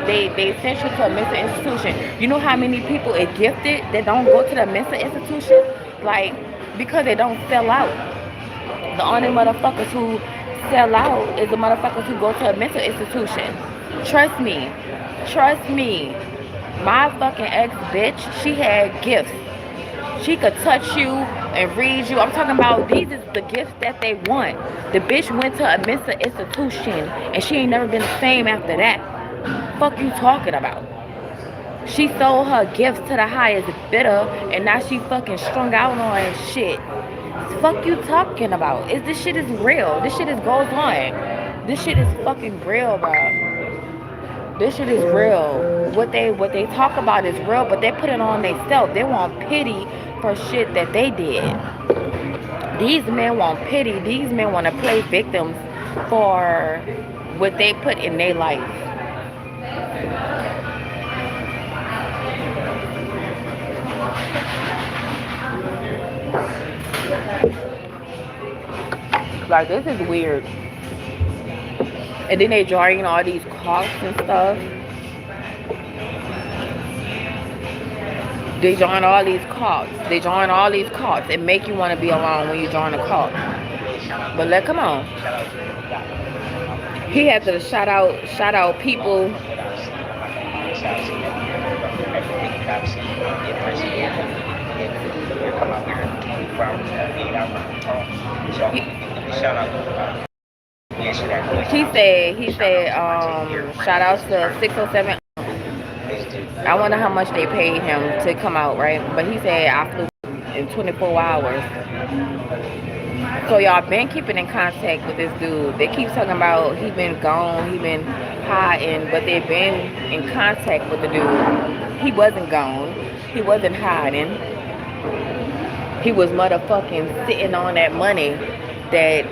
Speaker 1: sent you to a mental institution. You know how many people are gifted that don't go to the mental institution? Like, because they don't sell out. The only motherfuckers who sell out is the motherfuckers who go to a mental institution. Trust me. Trust me. My fucking ex bitch, she had gifts. She could touch you and read you. I'm talking about, these is the gifts that they want. The bitch went to a mental institution and she ain't never been the same after that. Fuck you talking about? She sold her gifts to the highest bidder and now she fucking strung out on shit. Fuck you talking about? This shit is real. This shit goes on. This shit is fucking real, bro. This shit is real. What they talk about is real, but they put it on themselves. They want pity for shit that they did. These men want pity. These men want to play victims for what they put in their life. Like, this is weird. And then they drawing all these costs and stuff. They join all these costs. They join all these costs. It make you want to be alone when you join a cult. But come on. He had to shout out people. He said, shout out to 607. I wonder how much they paid him to come out, right? But he said, I flew in 24 hours. So y'all been keeping in contact with this dude. They keep talking about he been gone, he been hiding, but they've been in contact with the dude. He wasn't gone. He wasn't hiding. He was motherfucking sitting on that money that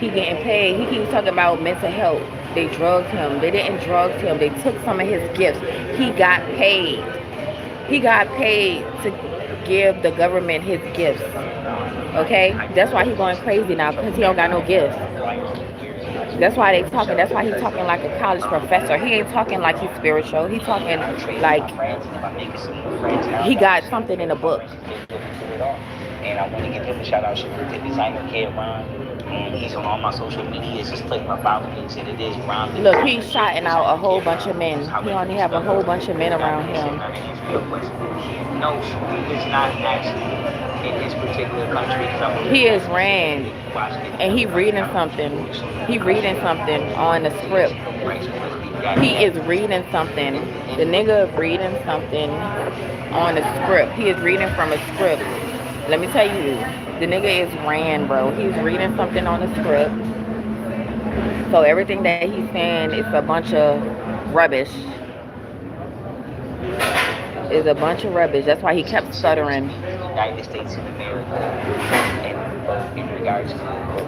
Speaker 1: he getting paid. He keeps talking about mental health. They drugged him. They didn't drug him. They took some of his gifts. He got paid. He got paid to give the government his gifts. Okay? That's why he's going crazy now, because he don't got no gifts. That's why they talking. That's why he's talking like a college professor. He ain't talking like he's spiritual. He's talking like he got something in a book.
Speaker 2: And I want to give him a shout out. She looked at Designer Kid Ron. And he's on all my social media. Just click my followings, and it is Ron.
Speaker 1: Look, he's shouting out a whole bunch of men. He only have a whole bunch of men around him.
Speaker 2: No, he is not actually in his particular country.
Speaker 1: He is ran, and he reading something. He reading something on the script. He is reading something. The nigga reading something on the script. He is reading from a script. Let me tell you, the nigga is ran, bro. He's reading something on the script. So everything that he's saying is a bunch of rubbish. Is a bunch of rubbish. That's why he kept stuttering.
Speaker 2: United States of America, and in regards to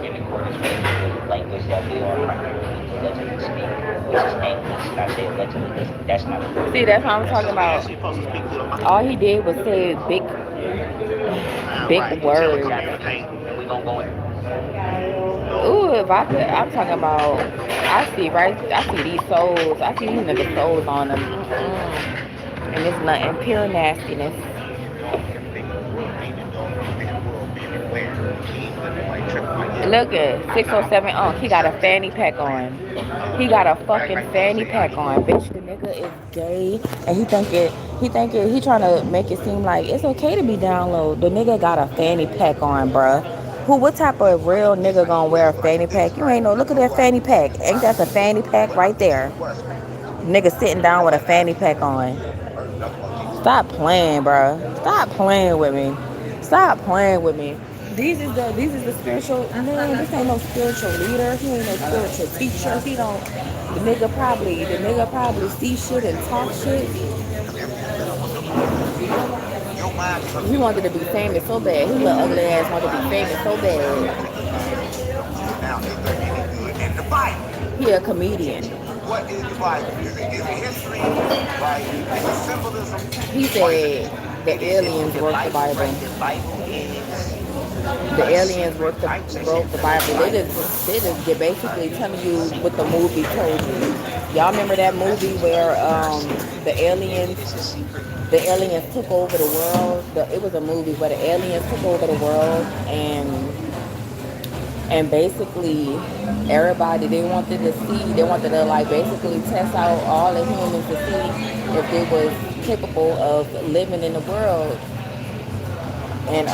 Speaker 2: in accordance with language that we are primarily allegedly speak, which is English. And I say allegedly because that's not a.
Speaker 1: See, that's what I'm talking about. All he did was say big words.
Speaker 2: We gonna go in.
Speaker 1: Ooh, I'm talking about. I see right. I see these souls. I see these niggas souls on them. And it's nothing pure nastiness. Look at 607. Oh, he got a fanny pack on. He got a fucking fanny pack on. Bitch, the nigga is gay. And he trying to make it seem like it's okay to be down low. The nigga got a fanny pack on, bruh. What type of real nigga gonna wear a fanny pack? You ain't no, look at that fanny pack. Ain't that the fanny pack right there? Nigga sitting down with a fanny pack on. Stop playing, bruh. Stop playing with me. Stop playing with me. These is the spiritual man. This ain't no spiritual leader. He ain't no spiritual teacher. The nigga probably see shit and talk shit. He wanted to be famous so bad. His little ugly ass wanted to be famous so bad. He a comedian. What is the Bible? Is it history? Right? Is it symbolism? He said the aliens wrote the Bible. The aliens wrote the Bible. They're basically telling you what the movie told you. Y'all remember that movie where the aliens took over the world? It was a movie where the aliens took over the world and basically everybody they wanted to like basically test out all the humans to see if they was capable of living in the world. And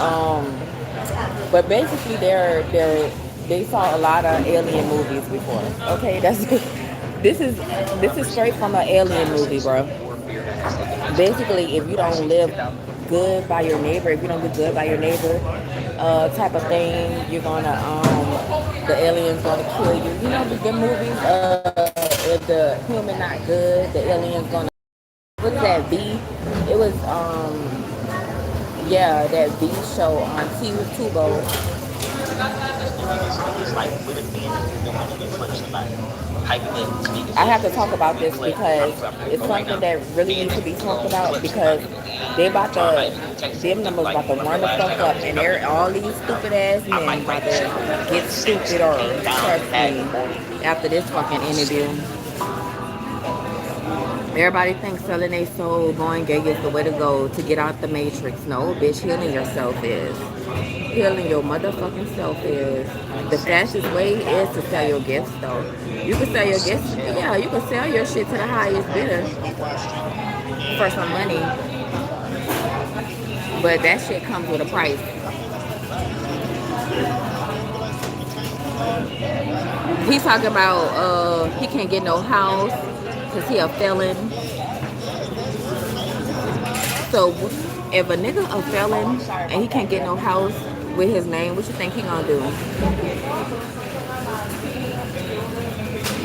Speaker 1: but basically they saw a lot of alien movies before. Okay, that's this is straight from an alien movie, bro. Basically, if you don't live good by your neighbor, if you don't do good by your neighbor, type of thing, you're gonna the aliens gonna kill you. You know the movies, if the human not good, the aliens gonna, what's that V? It was yeah, that V show on Tubo. I have to talk about this because it's something that really needs to be talked about because them numbers about to run the fuck up and all these stupid ass men about to get stupid or trust me after this fucking interview. Everybody thinks selling their soul, going gay is the way to go to get out the matrix. No, bitch, healing yourself is. Healing your motherfucking self is. The fastest way is to sell your gifts, though. You can sell your gifts. Yeah, you can sell your shit to the highest bidder for some money. But that shit comes with a price. He's talking about he can't get no house because he a felon. So if a nigga a felon and he can't get no house with his name, what you think he gonna do?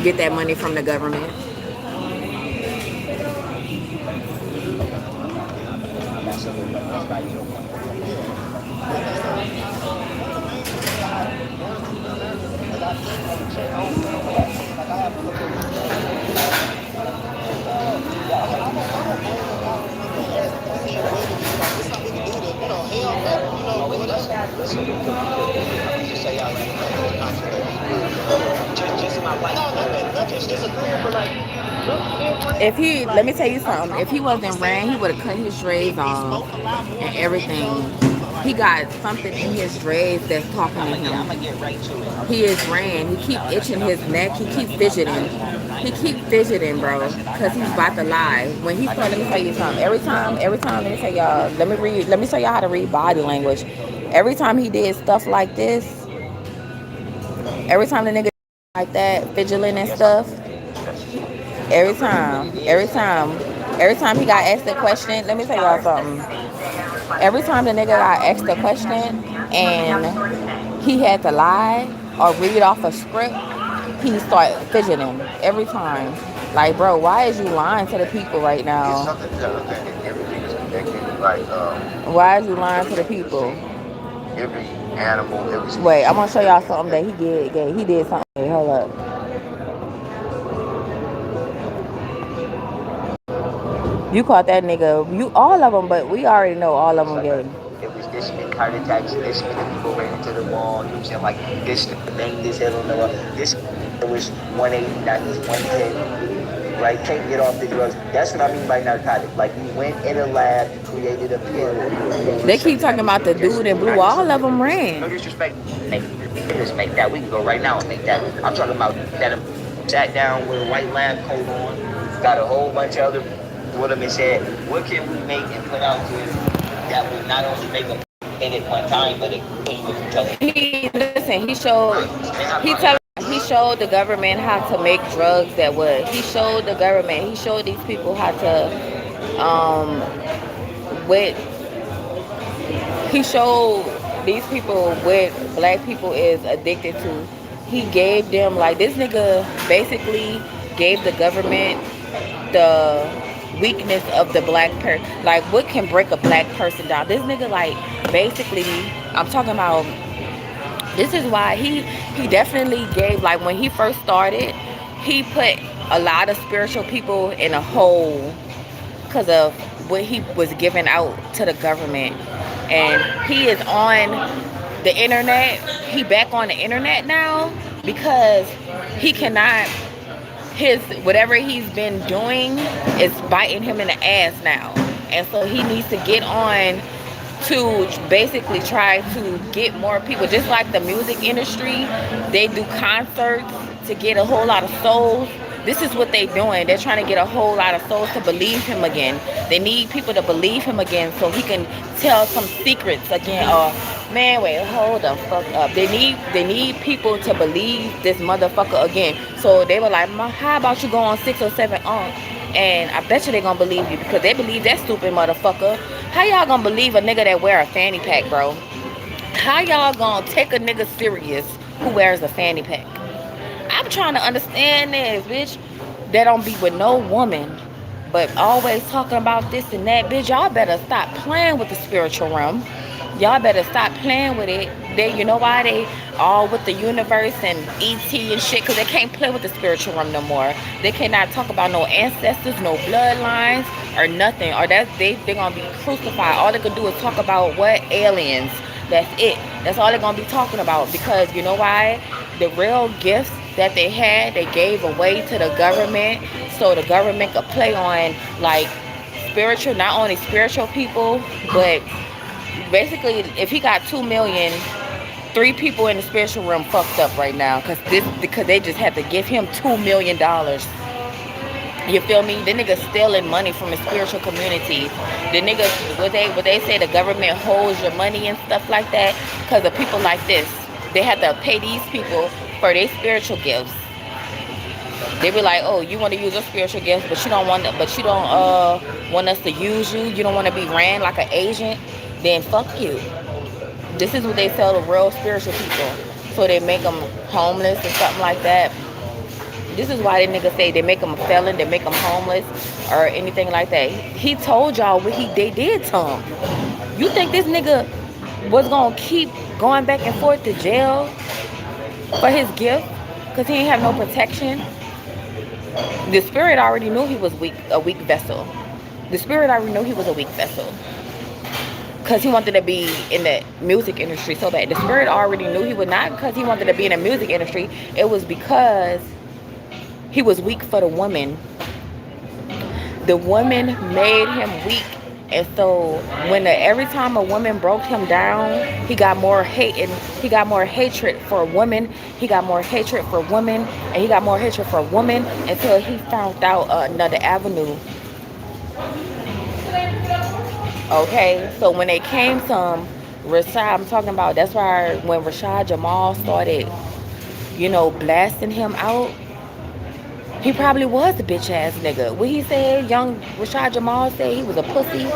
Speaker 1: Get that money from the government? If he, let me tell you something. If he wasn't ran, he would have cut his dreads off and everything. He got something in his dreads that's talking to him. He is ran. He keep itching his neck. He keep fidgeting. He keep fidgeting, bro, because he's about to lie. When he let me tell you something. Every time, let me tell y'all. Let me tell y'all how to read body language. Every time he did stuff like this, every time the nigga like that, fidgeting and stuff. Every time he got asked a question, let me tell y'all something. Every time the nigga got asked a question and he had to lie or read off a script, he started fidgeting every time. Like, bro, why is you lying to the people right now? Why is you lying to the people? Every animal, wait, I'm gonna show y'all something that he did. He did something. Hold up. You caught that nigga. You all of them, but we already know all of them gay.
Speaker 2: this many heart attacks, this many people ran into the wall, you know what I'm saying? Like this banged his head on the wall. This was 180, now he's 110. Right? Can't get off the drugs. That's what I mean by narcotic. Like you went in a lab, you created a pill over
Speaker 1: They keep
Speaker 2: something
Speaker 1: talking
Speaker 2: that was
Speaker 1: about the
Speaker 2: just
Speaker 1: dude in blue.
Speaker 2: not just
Speaker 1: All
Speaker 2: something
Speaker 1: of
Speaker 2: that
Speaker 1: them
Speaker 2: was no
Speaker 1: ran.
Speaker 2: disrespect. We can just make that. We can go right now and make that. I'm talking about that sat down with a white lab coat on, got a whole bunch of other with them and said, what can we make and put out here that will not only make them in it one time, but it came with each other.
Speaker 1: He listen. He showed the government how to make drugs that would. He showed the government. He showed these people how to with he showed these people what black people is addicted to. He gave them like this nigga basically gave the government the weakness of the black person. Like what can break a black person down? This nigga like basically I'm talking about this is why he definitely gave like when he first started, he put a lot of spiritual people in a hole because of what he was giving out to the government. And he is on the internet. He back on the internet now because he cannot his whatever he's been doing is biting him in the ass now. And so he needs to get on to basically try to get more people, just like the music industry. They do concerts to get a whole lot of souls. This is what they doing. They're trying to get a whole lot of souls to believe him again. They need people to believe him again so he can tell some secrets again. Man, wait, hold the fuck up. They need people to believe this motherfucker again. So they were like, how about you go on 607 on? And I bet you they gonna believe you because they believe that stupid motherfucker. How y'all gonna believe a nigga that wear a fanny pack, bro? How y'all gonna take a nigga serious who wears a fanny pack? I'm trying to understand this, bitch. That don't be with no woman, but always talking about this and that, bitch. Y'all better stop playing with the spiritual realm. Y'all better stop playing with it. You know why they all with the universe and ET and shit? Because they can't play with the spiritual realm no more. They cannot talk about no ancestors, no bloodlines, or nothing. Or they gonna be crucified. All they can do is talk about what aliens. That's it. That's all they're gonna be talking about. Because you know why? The real gifts that they had, they gave away to the government, so the government could play on like spiritual, not only spiritual people, but basically if he got 2 million, 3 people in the spiritual realm fucked up right now because they just had to give him $2 million. You feel me? The nigga stealing money from the spiritual community. The niggas, what they say, the government holds your money and stuff like that because of people like this. They have to pay these people for their spiritual gifts. They be like, oh, you want to use your spiritual gifts, but you don't want us to use you. You don't want to be ran like an agent. Then fuck you. This is what they sell to real spiritual people. So they make them homeless or something like that. This is why they niggas say they make them a felon, they make them homeless or anything like that. He told y'all what they did to him. You think this nigga was gonna keep going back and forth to jail for his gift because he ain't have no protection? The spirit already knew he was a weak vessel. The spirit already knew he was a weak vessel because he wanted to be in the music industry so bad. The spirit already knew he would not because he wanted to be in the music industry. It was because he was weak for the woman. The woman made him weak. And so every time a woman broke him down, he got more hate and he got more hatred for women. He got more hatred for women and he got more hatred for women until he found out another avenue. Okay, so when they came to Rashad, I'm talking about, that's why when Rashad Jamal started, blasting him out, he probably was a bitch ass nigga. What he said, young Rashad Jamal said he was a pussy.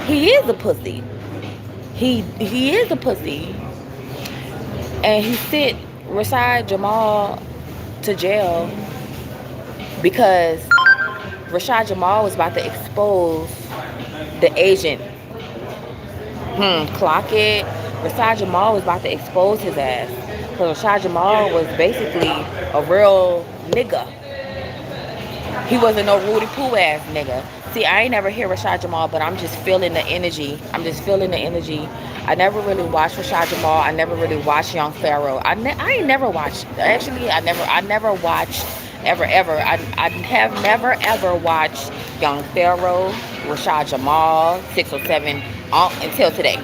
Speaker 1: He is a pussy. He is a pussy. And he sent Rashad Jamal to jail because Rashad Jamal was about to expose the agent. Clock it. Rashad Jamal was about to expose his ass. Because Rashad Jamal was basically a real nigga. He wasn't no Rudy Poo ass nigga. See, I ain't never hear Rashad Jamal, but I'm just feeling the energy. I'm just feeling the energy. I never really watched Rashad Jamal. I never really watched Young Pharaoh. I ain't never watched. Actually, I never watched ever. I have never ever watched Young Pharaoh, Rashad Jamal, 607 until today.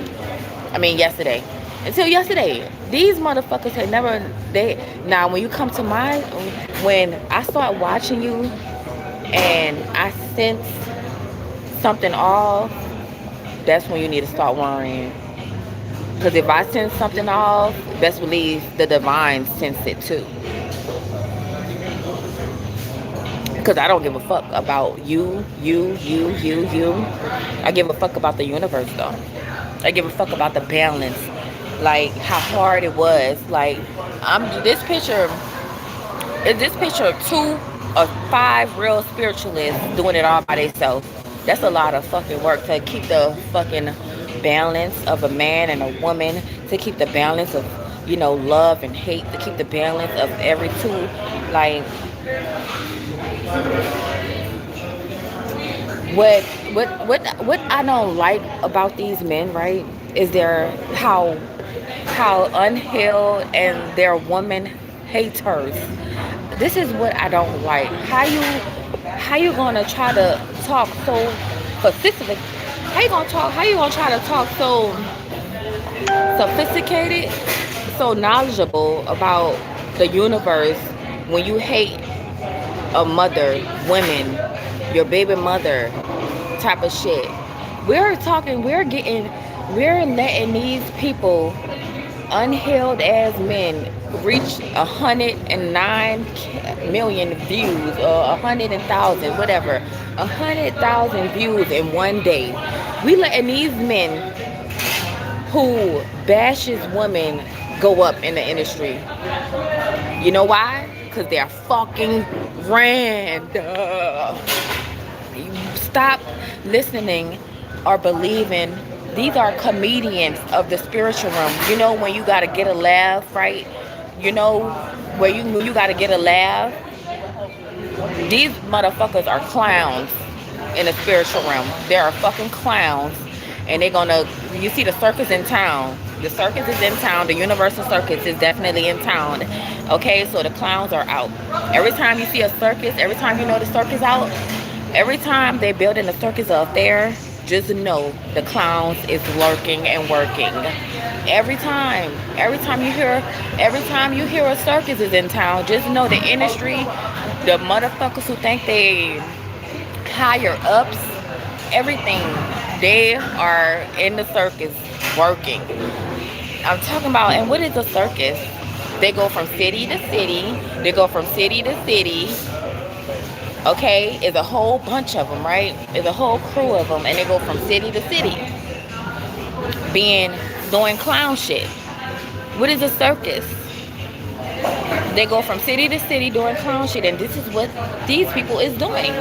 Speaker 1: I mean, yesterday. Until yesterday. These motherfuckers had never. They now when you come to my when I start watching you and I sense something off, that's when you need to start worrying. Because if I sense something off, best believe the divine sense it too. Because I don't give a fuck about you. I give a fuck about the universe though. I give a fuck about the balance. Like how hard it was. Like I'm this picture of 2 or 5 real spiritualists doing it all by themselves. That's a lot of fucking work to keep the fucking balance of a man and a woman, to keep the balance of, love and hate, to keep the balance of every two. Like what what I don't like about these men, right, is their how unhealed and their woman haters. This is what I don't like. How you gonna try to talk so specific? How you gonna try to talk so sophisticated, so knowledgeable about the universe when you hate a mother, women, your baby mother type of shit. We're letting these people, unhealed as men, reach 109 million views or 100,000, whatever, 100,000 views in one day. We letting these men who bashes women go up in the industry. You know why? Because they're fucking random. Stop listening or believing. These are comedians of the spiritual realm. You know when you gotta get a laugh, right? You know where you gotta get a laugh. These motherfuckers are clowns in the spiritual realm. They are fucking clowns, and they're gonna. You see the circus in town. The circus is in town. The Universal Circus is definitely in town. Okay, so the clowns are out. Every time you see a circus, every time you know the circus out, every time they building a circus up there, just know the clowns is lurking and working. Every time you hear a circus is in town, just know the industry, the motherfuckers who think they higher ups, everything, they are in the circus working. I'm talking about, and what is a circus? They go from city to city. They go from city to city. Okay, it's a whole bunch of them, right? It's a whole crew of them, and they go from city to city, doing clown shit. What is a circus? They go from city to city doing clown shit, and this is what these people is doing.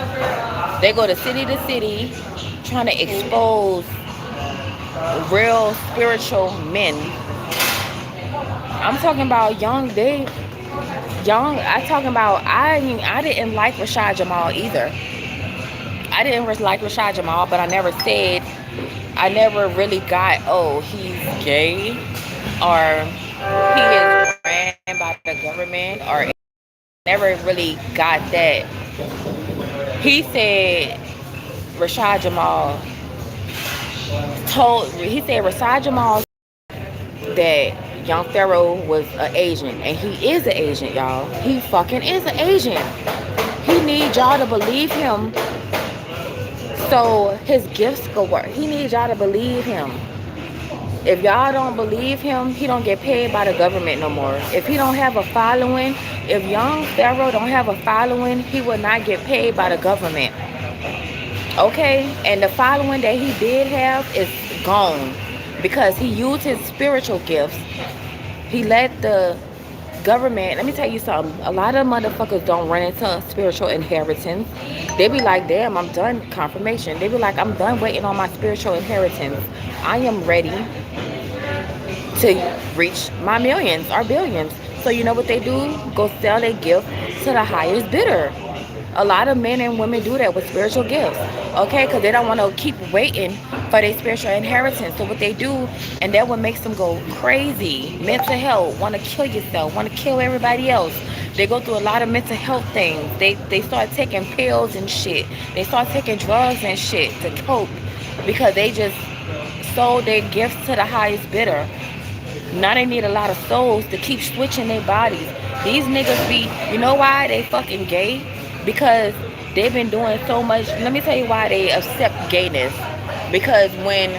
Speaker 1: They go to city, trying to expose real spiritual men. I'm talking about I talking about, I didn't like Rashad Jamal either. I didn't like Rashad Jamal, but I never really got, oh, he's gay, or he is ran by the government, or never really got that. He said Rashad Jamal Rashad Jamal that Young Pharaoh was an agent, and he is an agent, y'all. He fucking is an agent. He needs y'all to believe him so his gifts go work. He needs y'all to believe him. If y'all don't believe him, he don't get paid by the government no more. If he don't have a following, if Young Pharaoh don't have a following, he will not get paid by the government. Okay? And the following that he did have is gone because he used his spiritual gifts. He let the government, let me tell you something, a lot of motherfuckers don't run into spiritual inheritance. They be like, damn, I'm done confirmation. They be like, I'm done waiting on my spiritual inheritance. I am ready to reach my millions or billions. So you know what they do? Go sell their gift to the highest bidder. A lot of men and women do that with spiritual gifts, okay? Because they don't want to keep waiting for their spiritual inheritance. So what they do, and that what makes them go crazy, mental health, want to kill yourself, want to kill everybody else. They go through a lot of mental health things. They start taking pills and shit. They start taking drugs and shit to cope because they just sold their gifts to the highest bidder. Now they need a lot of souls to keep switching their bodies. These niggas be, you know why they fucking gay? Because they've been doing so much. Let me tell you why they accept gayness. Because when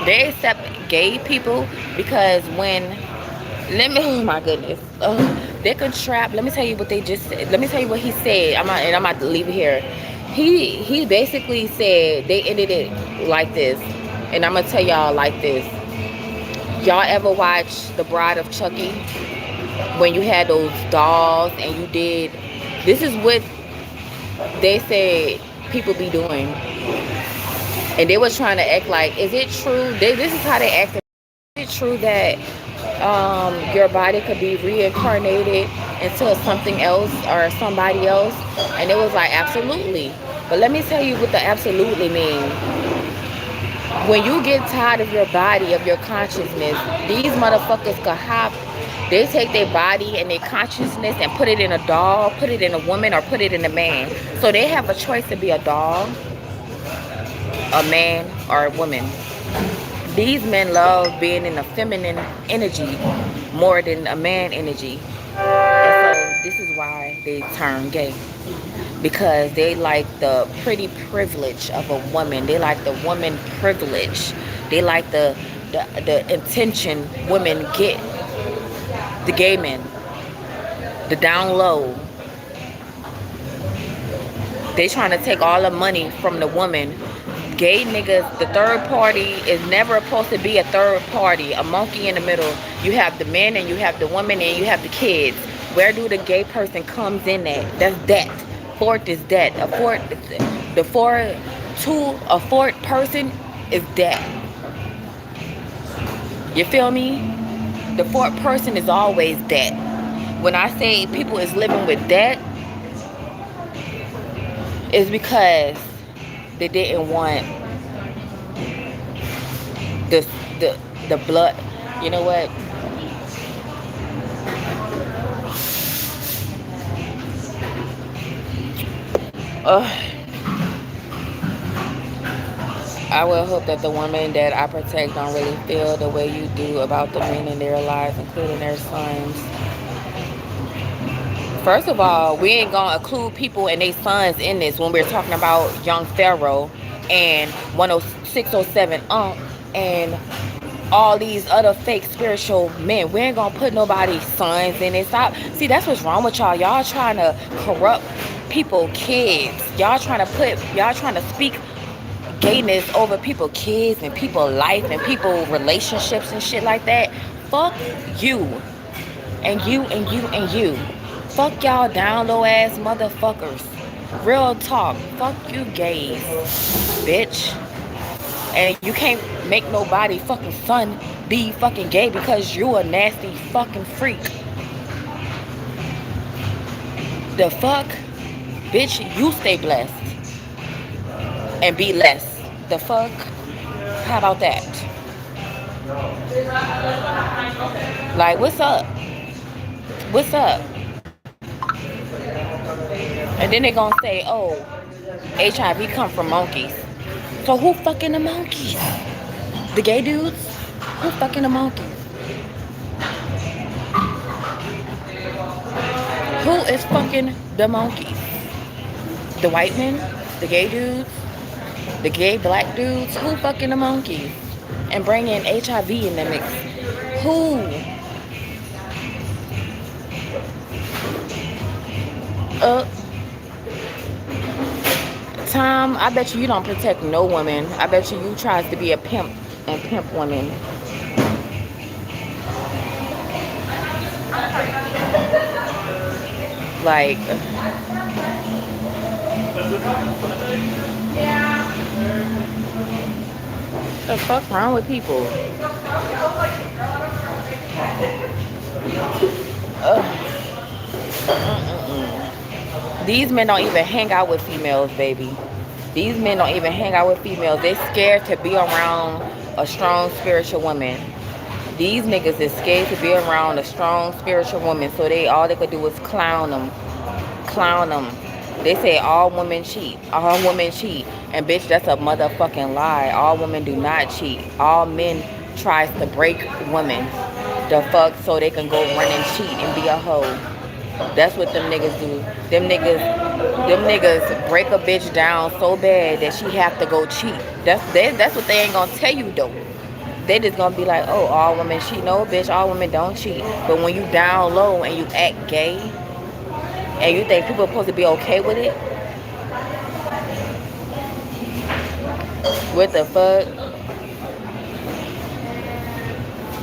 Speaker 1: they accept gay people, because when, let me, oh my goodness. They can trap, let me tell you what they just said. Let me tell you what he said. I'm about to leave it here. He basically said they ended it like this. And I'm going to tell y'all like this. Y'all ever watch The Bride of Chucky? When you had those dolls and you did, this is what they said people be doing. And they was trying to act like, is it true? This is how they acted. Is it true that your body could be reincarnated into something else or somebody else? And it was like, absolutely. But let me tell you what the absolutely means. When you get tired of your body, of your consciousness, these motherfuckers could hop. They take their body and their consciousness and put it in a doll, put it in a woman, or put it in a man. So they have a choice to be a doll, a man, or a woman. These men love being in a feminine energy more than a man energy. And so this is why they turn gay. Because they like the pretty privilege of a woman. They like the woman privilege. They like the intention women get. The gay men. The down low. They trying to take all the money from the woman. Gay niggas, the third party is never supposed to be a third party. A monkey in the middle. You have the men and you have the women and you have the kids. Where do the gay person comes in at? That's that. Fourth is that. A fourth person is that. You feel me? The fourth person is always that. When I say people is living with that, it's because they didn't want the blood. You know what? I will hope that the women that I protect don't really feel the way you do about the men in their lives, including their sons. First of all, we ain't gonna include people and their sons in this when we're talking about young Pharaoh and 10607 and all these other fake spiritual men. We ain't gonna put nobody's sons in it. Stop. See, that's what's wrong with y'all. Y'all trying to corrupt people, kids. Y'all trying to speak gayness over people, kids, and people life and people relationships and shit like that. Fuck you. And you and you and you. Fuck y'all down low ass motherfuckers. Real talk. Fuck you gays, bitch. And you can't make nobody fucking son be fucking gay because you a nasty fucking freak. The fuck? Bitch, you stay blessed. And be less. The fuck? How about that? Like, what's up? What's up? And then they gonna say, oh, HIV come from monkeys. So who fucking the monkeys? The gay dudes? Who fucking the monkeys? Who is fucking the monkeys? The white men? The gay dudes? The gay black dudes? Who fucking the monkeys? And bring in HIV in the mix? Who? Tom, I bet you don't protect no woman. I bet you tries to be a pimp and pimp women. Like, the fuck wrong with people? These men don't even hang out with females, baby. These men don't even hang out with females. They scared to be around a strong spiritual woman. These niggas is scared to be around a strong spiritual woman, so all they could do is clown them, clown them. They say all women cheat, all women cheat, and bitch, that's a motherfucking lie. All women do not cheat. All men tries to break women, the fuck, so they can go run and cheat and be a hoe. That's what them niggas do. Them niggas break a bitch down so bad that she have to go cheat. That's what they ain't gonna tell you though. They just gonna be like, oh, all women cheat. No, bitch, all women don't cheat. But when you down low and you act gay, and you think people are supposed to be okay with it, what the fuck?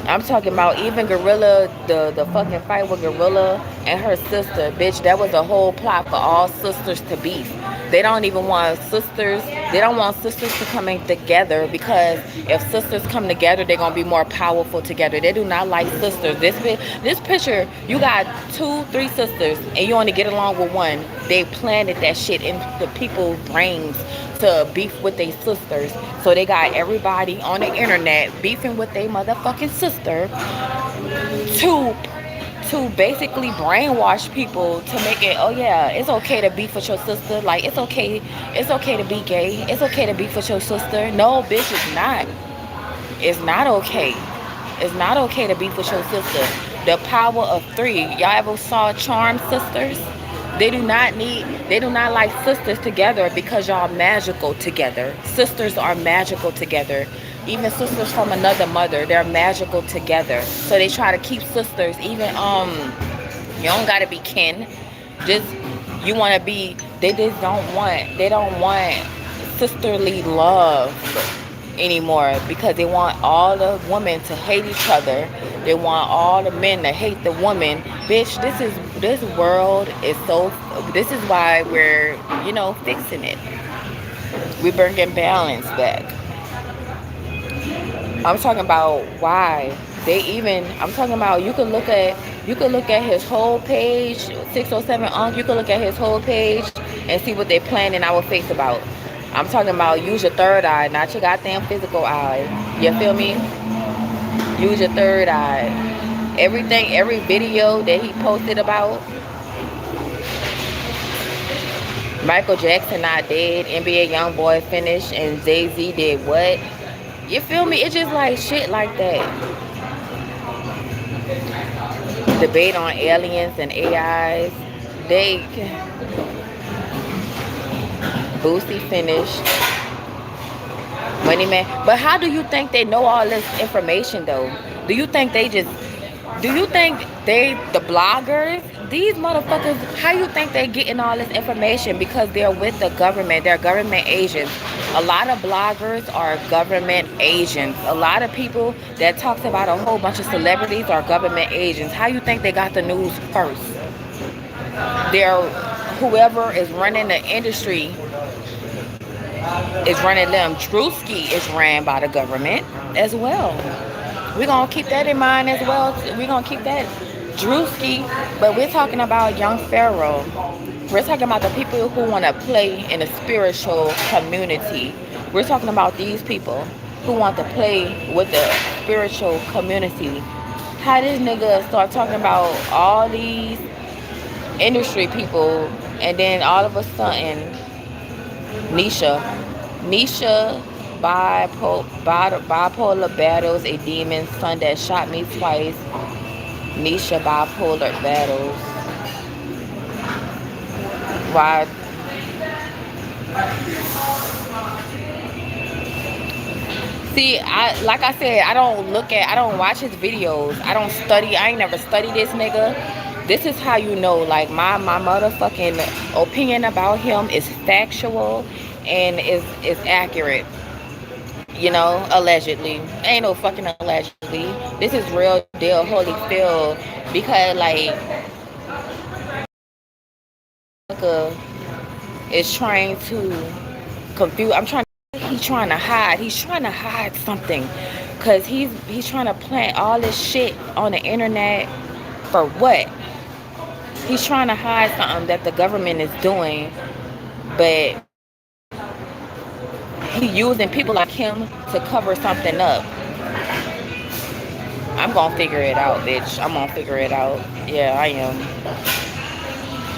Speaker 1: I'm talking about even Gorilla, the fucking fight with Gorilla and her sister. Bitch, that was a whole plot for all sisters to beef. They don't even want sisters. They don't want sisters to come in together, because if sisters come together, they're gonna be more powerful together. They do not like sisters. This picture, you got 2, 3 sisters, and you only get along with one. They planted that shit in the people's brains to beef with their sisters. So they got everybody on the internet beefing with their motherfucking sister to basically brainwash people to make it, oh yeah, it's okay to beef with your sister. Like, it's okay to be gay. It's okay to beef with your sister. No, bitch, it's not. It's not okay. It's not okay to beef with your sister. The power of 3. Y'all ever saw Charmed Sisters? They do not like sisters together because y'all magical together. Sisters are magical together. Even sisters from another mother, they're magical together. So they try to keep sisters, even you don't gotta be kin. Just you wanna be, they don't want sisterly love anymore, because they want all the women to hate each other. They want all the men to hate the woman. Bitch, this world is so, this is why we're, fixing it. We're bringing balance back. I'm talking about why I'm talking about, you could look at his whole page, 607 Unc, you could look at his whole page and see what they're playing in our face about. I'm talking about use your third eye, not your goddamn physical eye. You feel me? Use your third eye. Everything, every video that he posted about Michael Jackson not dead, NBA YoungBoy finished, and Jay-Z did what? You feel me? It's just like shit like that. Debate on aliens and AIs. Boosie finished. Money Man. But how do you think they know all this information though? Do you think the bloggers, these motherfuckers, how you think they getting all this information? Because they're with the government. They're government agents. A lot of bloggers are government agents. A lot of people that talks about a whole bunch of celebrities are government agents. How you think they got the news first? Whoever is running the industry is running them. Drewski is ran by the government as well. We're going to keep that in mind as well. We're going to keep that Drewski. But we're talking about young Pharaoh. We're talking about the people who want to play in a spiritual community. We're talking about these people who want to play with the spiritual community. How this nigga start talking about all these industry people, and then all of a sudden Nisha bipolar battles a demon son that shot me twice. Nisha bipolar battles. Why? See, like I said, I don't watch his videos. I don't study. I ain't never studied this nigga. This is how you know, like, my motherfucking opinion about him is factual and is accurate. Allegedly. Ain't no fucking allegedly. This is real deal, Holyfield. Because, like, is trying to confuse. He's trying to hide. He's trying to hide something. Because he's trying to plant all this shit on the internet. For what? He's trying to hide something that the government is doing, but he using people like him to cover something up. I'm gonna figure it out, bitch. I'm gonna figure it out. Yeah, I am.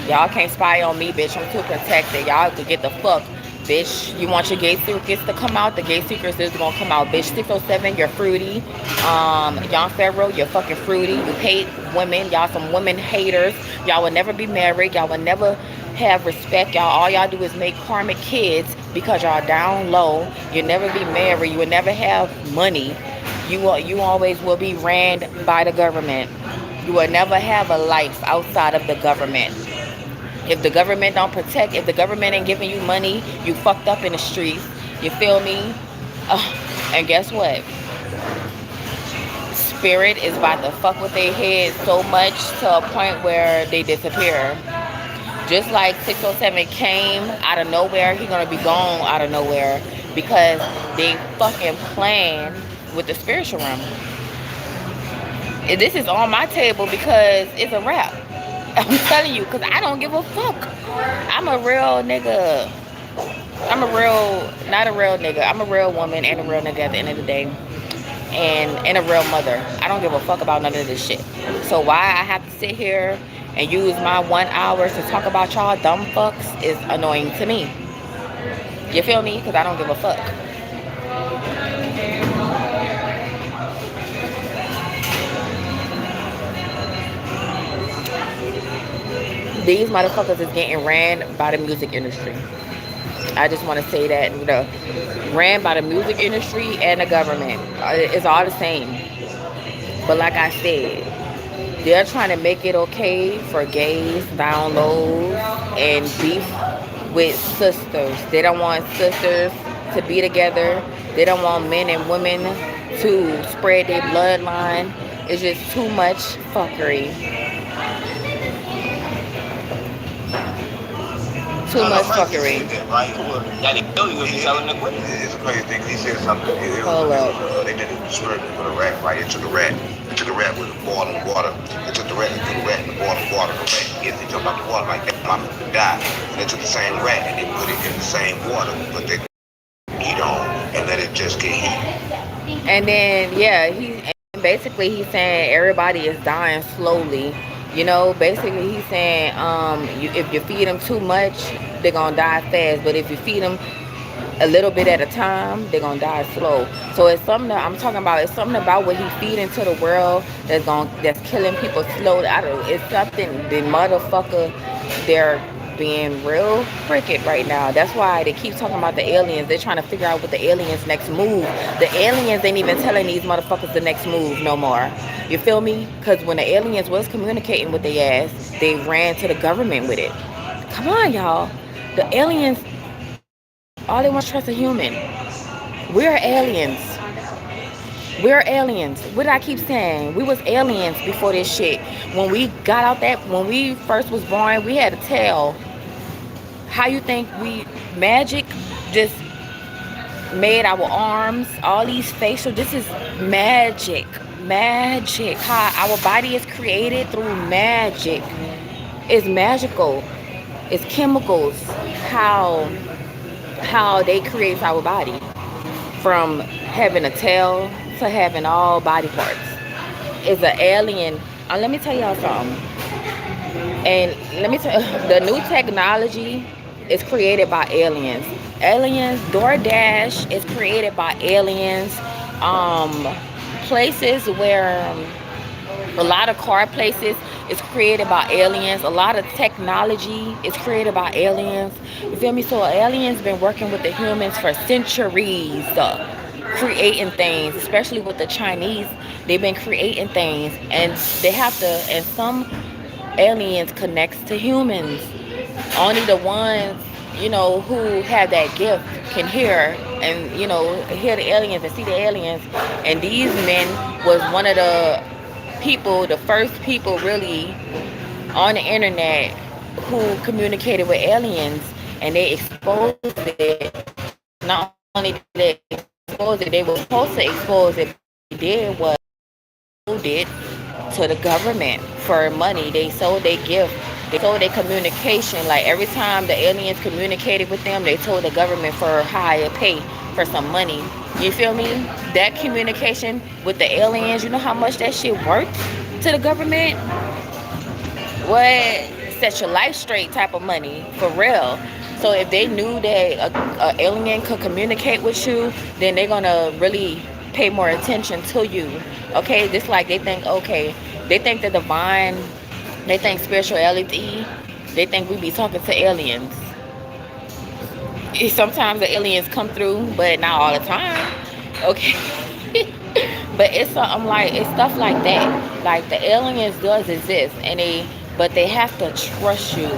Speaker 1: Y'all can't spy on me, bitch. I'm too protected. Y'all could get the fuck, bitch. You want your gay secrets to come out? The gay secrets is gonna come out, bitch. 607, you're fruity. Young Pharaoh, you're fucking fruity. You hate women. Y'all some women haters. Y'all will never be married. Y'all will never have respect. Y'all, all y'all do is make karmic kids because y'all down low. You'll never be married. You will never have money. You always will be ran by the government. You will never have a life outside of the government. If the government don't protect, if the government ain't giving you money, you fucked up in the streets. You feel me? And guess what? Spirit is about to fuck with their head so much to a point where they disappear. Just like 607 came out of nowhere, he gonna be gone out of nowhere because they fucking playing with the spiritual realm. And this is on my table because it's a wrap. I'm telling you, because I don't give a fuck. I'm a real nigga. Not a real nigga. I'm a real woman and a real nigga at the end of the day. And a real mother. I don't give a fuck about none of this shit. So why I have to sit here and use my 1 hour to talk about y'all dumb fucks is annoying to me. You feel me? Because I don't give a fuck. These motherfuckers is getting ran by the music industry. I just want to say that, ran by the music industry and the government. It's all the same. But like I said, they're trying to make it okay for gays, down lows, and beef with sisters. They don't want sisters to be together. They don't want men and women to spread their bloodline. It's just too much fuckery. Too much fuckery.
Speaker 2: Right? Yeah, they kill you if you selling the equipment.
Speaker 3: It's a crazy thing. He said something.
Speaker 1: Hold up.
Speaker 3: They did an experiment with a rat, right? It took a rat. It took a rat with a boiling water. It took the rat and put a rat in the boiling water. The rat gets it, jump out the water like that. Mama died. And they took the same rat and they put it in the same water, put their heat on, and let it just get heat.
Speaker 1: And then basically he's saying everybody is dying slowly. Basically he's saying if you feed them too much, they're gonna die fast. But if you feed them a little bit at a time, they're gonna die slow. So it's something that I'm talking about. It's something about what he feeding to the world that's killing people slowly. I don't know. It's something. The motherfucker, they're being real cricket right now. That's why they keep talking about the aliens. They're trying to figure out what the aliens' next move. The aliens ain't even telling these motherfuckers the next move no more. You feel me? Because when the aliens was communicating with their ass, they ran to the government with it. Come on, y'all. The aliens, all they want to trust a human. We're aliens. We're aliens. What did I keep saying? We was aliens before this shit. When we got out when we first was born, we had a tail. How you think magic just made our arms, all these facial, this is magic. Magic. How our body is created through magic. It's magical. It's chemicals. How they create our body. From having a tail to having all body parts. It's an alien. Let me tell y'all something. And let me tell you, the new technology is created by aliens. Aliens, DoorDash is created by aliens. Places where a lot of car places is created by aliens. A lot of technology is created by aliens. You feel me? So aliens been working with the humans for centuries, creating things, especially with the Chinese. They've been creating things, and they have to. And some aliens connects to humans. Only the ones who have that gift can hear and hear the aliens and see the aliens. And these men was one of the first people really on the internet who communicated with aliens, and they exposed it. Not only did they expose it, they were supposed to expose it. What they did was sold it to the government for money. They sold their gift They told their communication, like every time the aliens communicated with them, they told the government for higher pay for some money. You feel me? That communication with the aliens, you know how much that shit worth to the government? What? Set your life straight type of money, for real. So if they knew that a alien could communicate with you, then they're gonna really pay more attention to you. Okay, just like they think, okay, they think the divine, they think spirituality, they think we be talking to aliens. Sometimes the aliens come through, but not all the time. Okay. But it's something like, it's stuff like that. Like the aliens does exist, and but they have to trust you.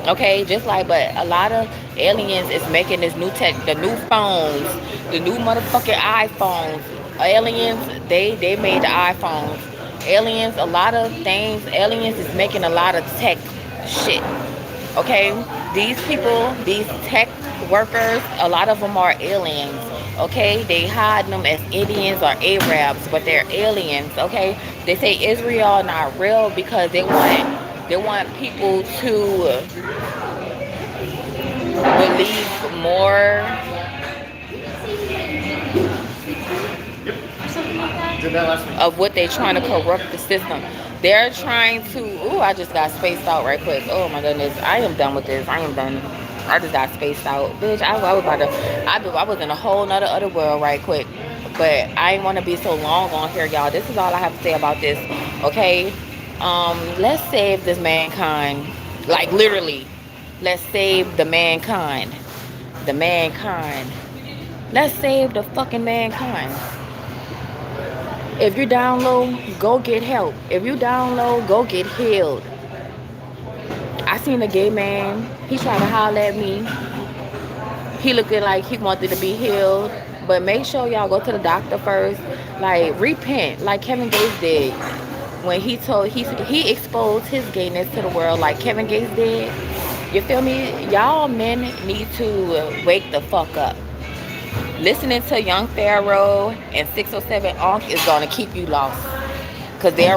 Speaker 1: Okay, just like, but a lot of aliens is making this new tech, the new phones, the new motherfucking iPhones. Aliens, they made the iPhones. Aliens, a lot of things. Aliens is making a lot of tech shit. Okay, these people, these tech workers, a lot of them are aliens. Okay, they hide them as Indians or Arabs, but they're aliens. Okay, they say Israel not real because they want people to believe more of what they're trying to corrupt the system. They're trying to. Ooh, I just got spaced out right quick. Oh my goodness, I am done with this. I am done. I just got spaced out, bitch. I was about to. I was in a whole nother other world right quick. But I didn't want to be so long on here, y'all. This is all I have to say about this. Okay. Let's save this mankind. Like literally, let's save the mankind. The mankind. Let's save the fucking mankind. If you're down low, go get help. If you down low, go get healed. I seen a gay man. He tried to holler at me. He looking like he wanted to be healed. But make sure y'all go to the doctor first. Like repent, like Kevin Gates did when he exposed his gayness to the world, like Kevin Gates did. You feel me? Y'all men need to wake the fuck up. Listening to Young Pharaoh and 607 Onk is gonna keep you lost. Cause their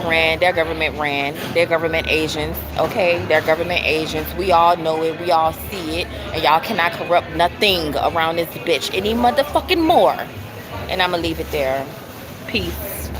Speaker 1: government ran, their government agents, okay? Their government agents. We all know it, we all see it, and y'all cannot corrupt nothing around this bitch any motherfucking more. And I'ma leave it there. Peace.